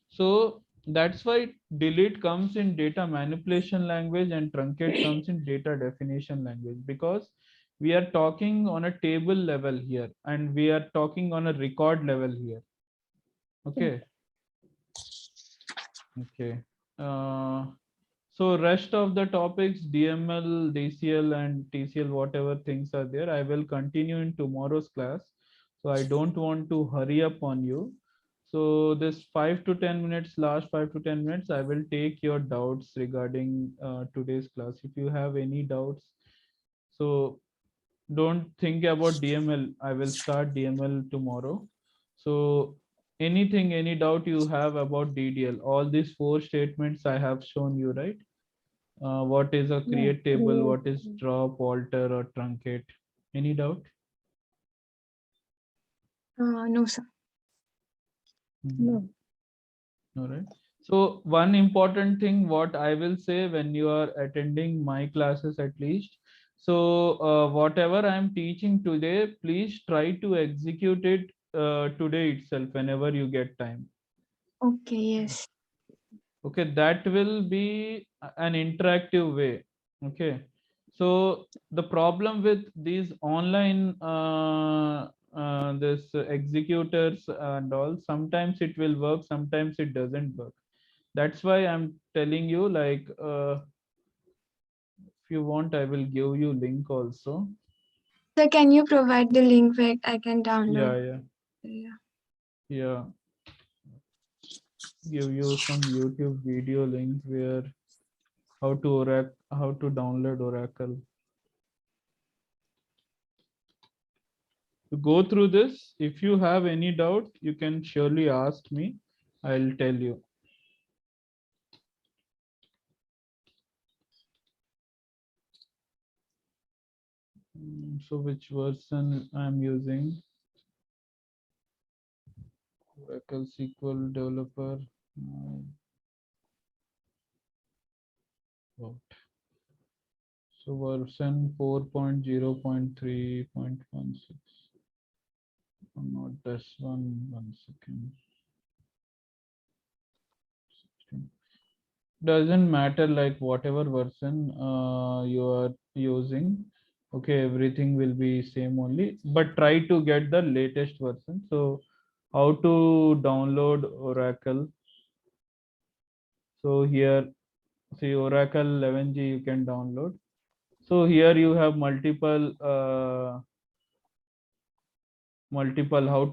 So that's why delete comes in data manipulation language and truncate comes in data definition language, because we are talking on a table level here and we are talking on a record level here. Okay. Okay. Uh, so rest of the topics, DML, DCL and TCL, whatever things are there, I will continue in tomorrow's class. So I don't want to hurry up on you. So this 5 to 10 minutes, last 5 to 10 minutes, I will take your doubts regarding today's class. If you have any doubts, so don't think about DML. I will start DML tomorrow. So anything, any doubt you have about DDL, all these 4 statements I have shown you, right? What is a Yeah. create table, Create. what is drop, alter or truncate? Any doubt? No, sir. No. All right. So one important thing, what I will say when you are attending my classes at least. So whatever I am teaching today, please try to execute it today itself whenever you get time. Okay, yes. Okay, that will be an interactive way. Okay, so the problem with these online this executors and all, sometimes it will work, sometimes it doesn't work. That's why I'm telling you, like if you want I will give you link also. So can you provide the link where I can Yeah, download? yeah, Yeah. yeah, give you some YouTube video link where how to download Oracle. To go through this, if you have any doubt you can surely ask me, I'll tell you. So which version I'm using? Oracle SQL Developer. What? So version 4.0.3.16. Not this one. 1 second. Doesn't matter, like whatever version you are using. Okay, everything will be same only, but try to get the latest version. So how to download Oracle? So here, see Oracle 11G you can download. So here you have multiple how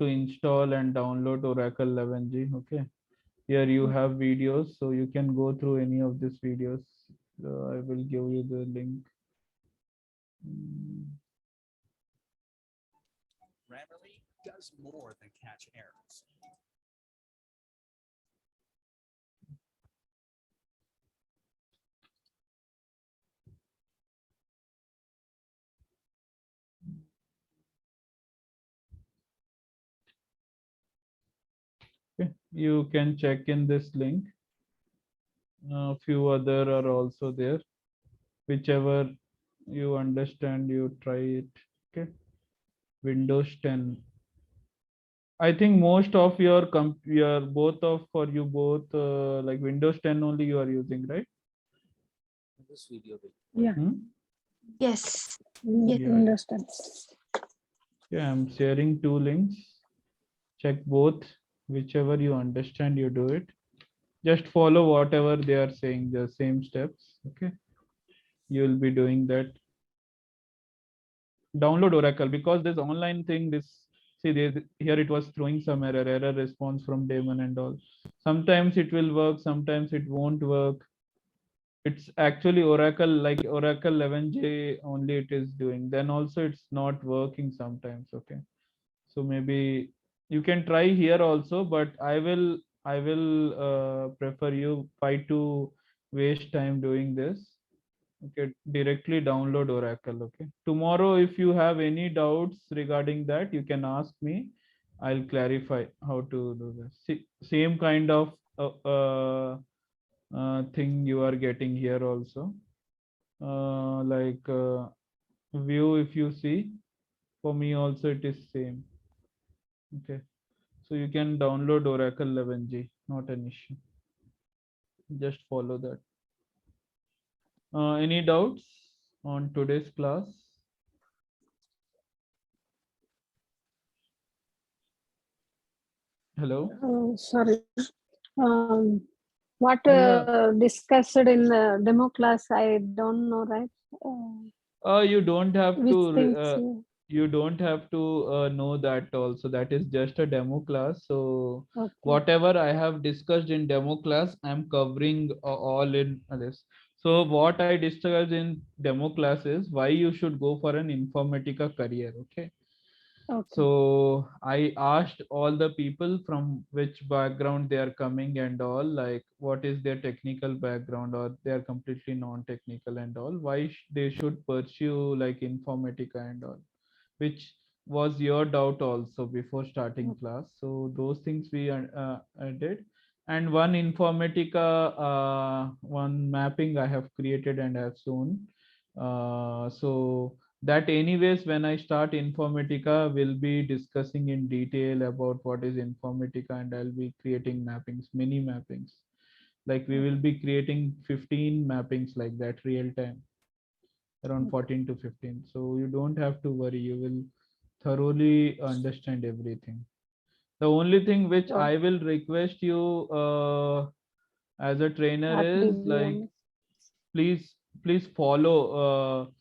to install and download Oracle 11G. Okay, here you have videos, so you can go through any of these videos. I will give you the link. Mm, Grammarly does more than catch errors. okay, you can check in this link. A few other are also there. Whichever you understand, you try it. Okay, Windows 10. I think most of your both of for you both like Windows 10 only you are using, right? This video. Yeah. Hmm? Yes. Mm, Yes. Yeah. understand. Yeah, I'm sharing two links. Check both. Whichever you understand, you do it. Just follow whatever they are saying, the same steps. Okay. You will be doing that. Download Oracle because this online thing, this see here it was throwing some error response from daemon and all. Sometimes it will work, sometimes it won't work. It's actually Oracle, like Oracle 11j only it is doing. Then also it's not working sometimes. Okay. So maybe you can try here also, but I will prefer you fight to waste time doing this. Okay, directly download Oracle. Okay. Tomorrow, if you have any doubts regarding that, you can ask me. I'll clarify how to do this. See, same kind of thing you are getting here also. Like view, if you see, for me also it is same. Okay. So you can download Oracle 11G, not an issue. Just follow that. Any doubts on today's class? Hello? Sorry. Um, what Yeah. discussed in the demo class, I don't know, right? You don't have Which to things? you don't have to know that also. That is just a demo class. So Okay. whatever I have discussed in demo class, I'm covering all in this. So what I discussed in demo class is why you should go for an Informatica career. Okay. Okay. So I asked all the people from which background they are coming and all, like what is their technical background or they are completely non-technical and all, why they should pursue like Informatica and all, which was your doubt also before starting class. So those things we did. And one Informatica, one mapping I have created and have shown. So that anyways, when I start Informatica, we'll be discussing in detail about what is Informatica and I'll be creating mappings, mini mappings. Like we will be creating 15 mappings like that real time, around 14 to 15. So you don't have to worry, you will thoroughly understand everything. The only thing which Oh, I will request you as a trainer is like RDBMS. please please follow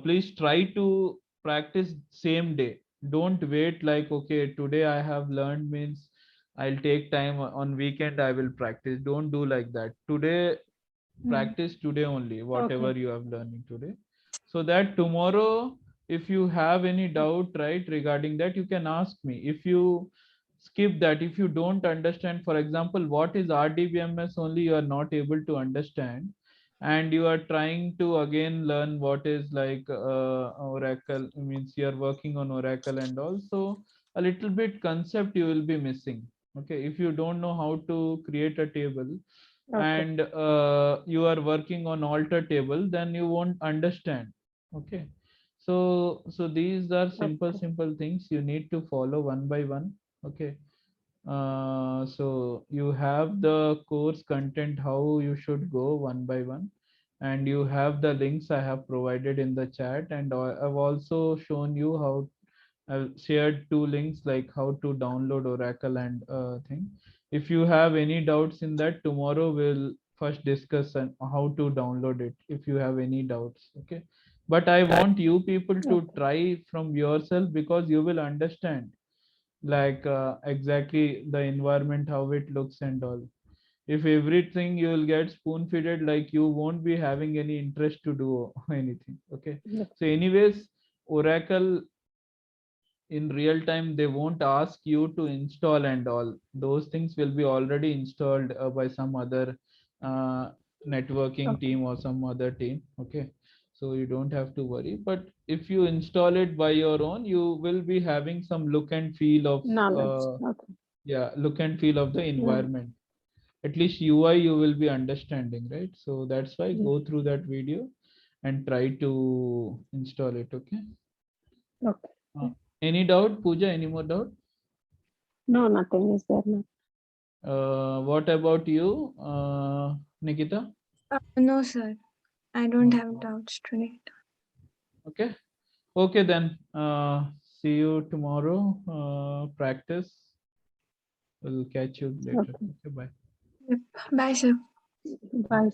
please try to practice same day. Don't wait like okay today I have learned means I'll take time on weekend I will practice. Don't do like that. Today practice today only whatever Okay. you have learning today, so that tomorrow if you have any doubt right regarding that you can ask me. If you skip that, if you don't understand, for example what is rdbms only you are not able to understand, and you are trying to again learn what is like oracle, means you are working on oracle and also a little bit concept you will be missing. Okay, if you don't know how to create a table Okay. and you are working on alter table, then you won't understand. Okay, so these are Okay. simple things you need to follow one by one. Okay, so you have the course content how you should go one by one, and you have the links I have provided in the chat, and I've also shown you how I've shared two links like how to download Oracle and thing. If you have any doubts in that, tomorrow we'll first discuss on how to download it. If you have any doubts, okay. But I want you people to Okay. try from yourself because you will understand like exactly the environment how it looks and all. If everything you will get spoon feeded, like you won't be having any interest to do anything. Okay, Yeah. so anyways, Oracle in real time they won't ask you to install and all those things will be already installed by some other uh, networking Okay. team or some other team. Okay, so you don't have to worry, but if you install it by your own you will be having some look and feel of Knowledge. Okay. yeah, look and feel of the Mm. environment. At least UI you will be understanding, right? So that's why Yeah. go through that video and try to install it. Okay. Okay. uh, any doubt, Pooja? Any more doubt? No, nothing is there now. What about you, Nikita? No, sir. I don't Uh, have doubts today. Okay. Okay then. See you tomorrow. Practice. We'll catch you later. Okay. Okay. Bye. Yep. Bye, sir. Bye.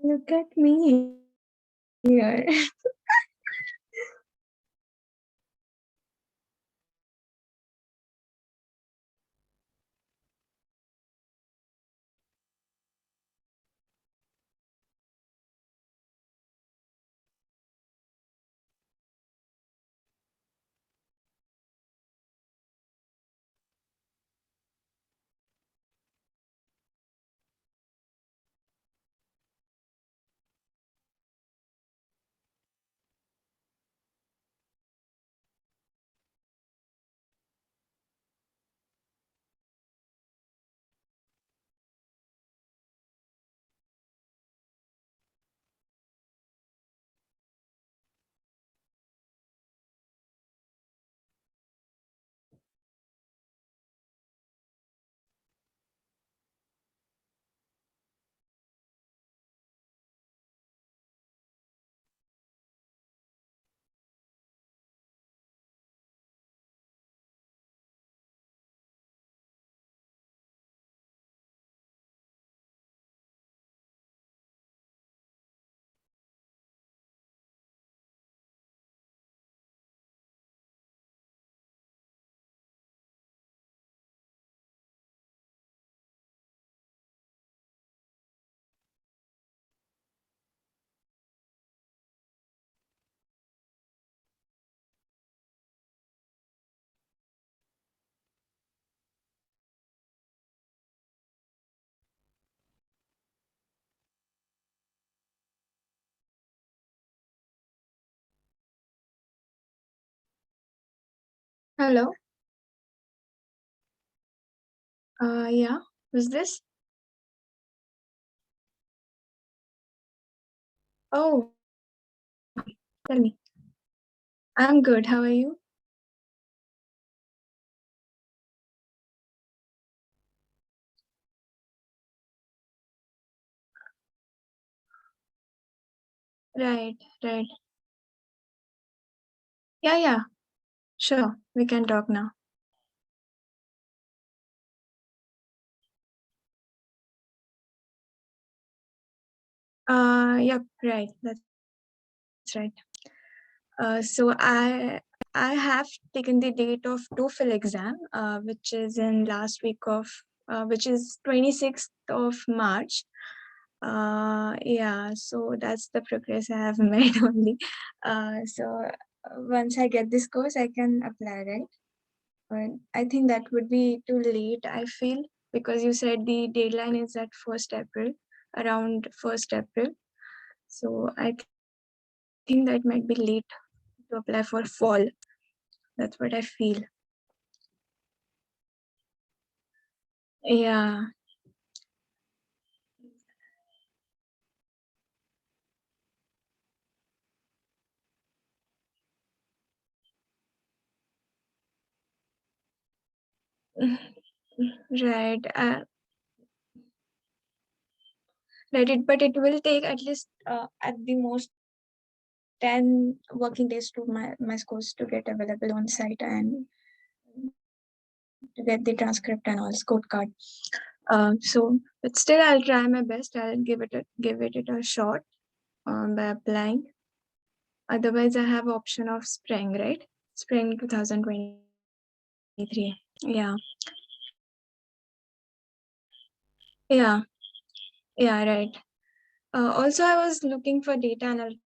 Look at me here. Hello. Yeah. Who's this? Oh, tell me. I'm good. How are you? Right, right. Yeah, yeah. Sure. We can talk now. Yep, right. That's right. So I have taken the date of TOEFL exam, which is in last week of which is 26th of March. Yeah, so that's the progress I have made only. Once I get this course, I can apply, right? But I think that would be too late, I feel, because you said the deadline is at 1st April, around 1st April. So I think that might be late to apply for fall. That's what I feel. Yeah, right. Right. But it will take at least at the most 10 working days to my scores to get available on site and to get the transcript and all scorecard. But still, I'll try my best. I'll give it a shot by applying. Otherwise, I have option of spring, right? Spring 2023. Yeah, yeah, yeah, right. Also, I was looking for data analytics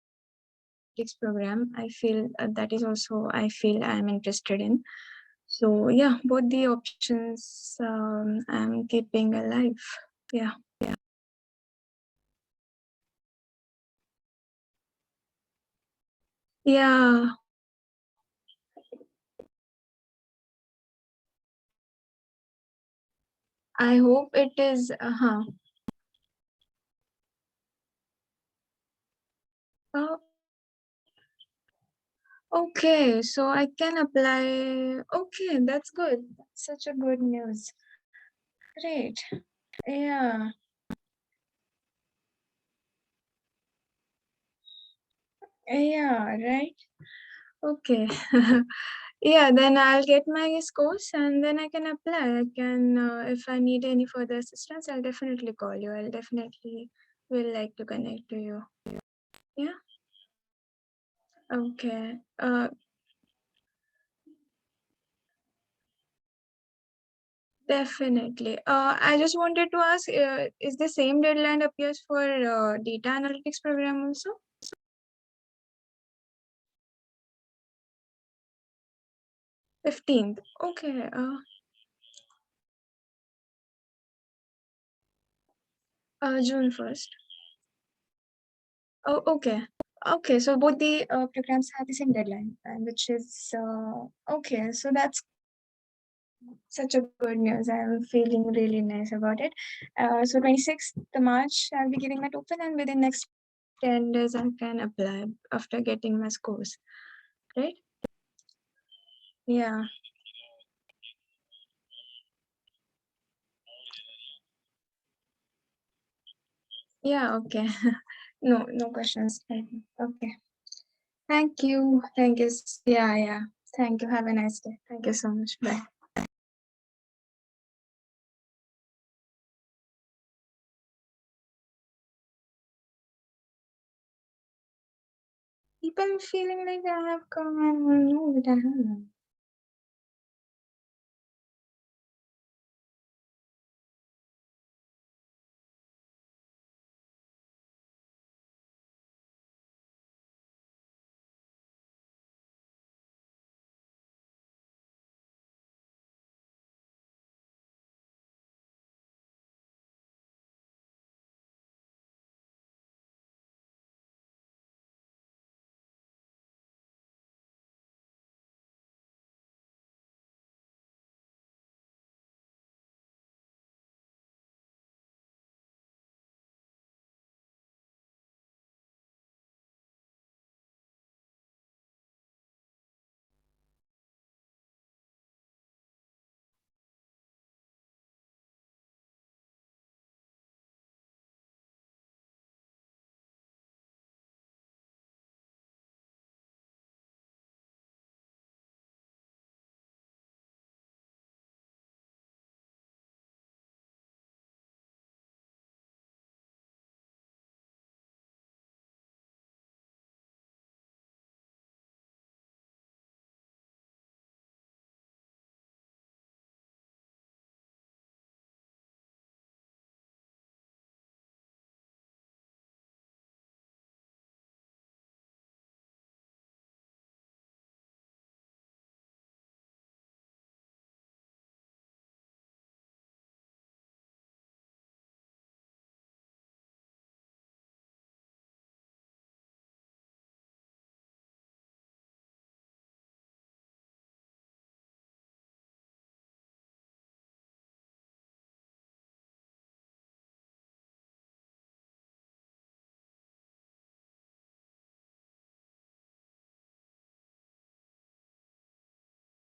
program. I feel that is also I feel I'm interested in. So yeah, both the options I'm keeping alive. Yeah. Yeah, I hope it is. Uh, okay, so I can apply. Okay, that's good. Such a good news. Great. Yeah, yeah, right. Okay. Yeah, then I'll get my scores and then I can apply. I can, if I need any further assistance, I'll definitely call you. I'll definitely will like to connect to you. Yeah. Okay. Definitely. I just wanted to ask, is the same deadline appears for data analytics program also? 15th. Okay. June 1st. Oh, okay. Okay, so both the programs have the same deadline, which is okay. So that's such a good news. I'm feeling really nice about it. So 26th the March, I'll be giving my token, and within next 10 days I can apply after getting my scores, right? Yeah. Yeah. Okay. No questions. Okay. Thank you. Thank you. Yeah. Yeah. Thank you. Have a nice day. Thank you so much. Bye. People feeling like I have come and know that I haven't.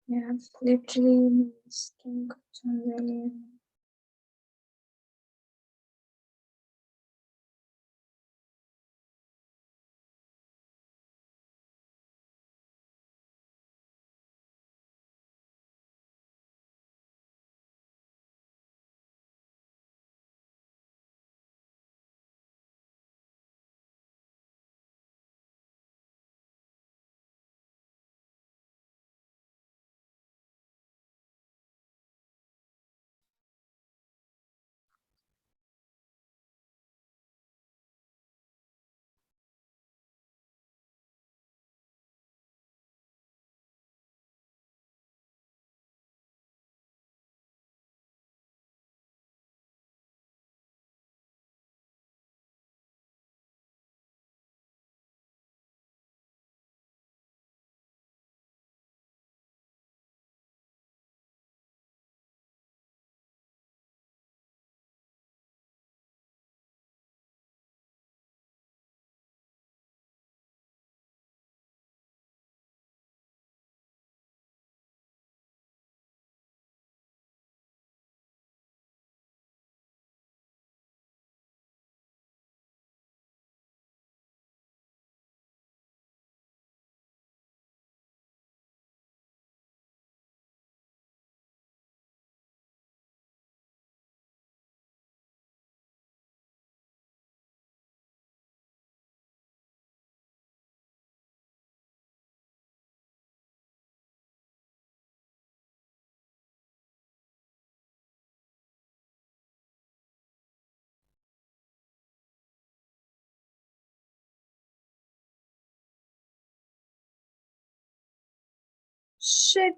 Yeah, literally stink. Really. it.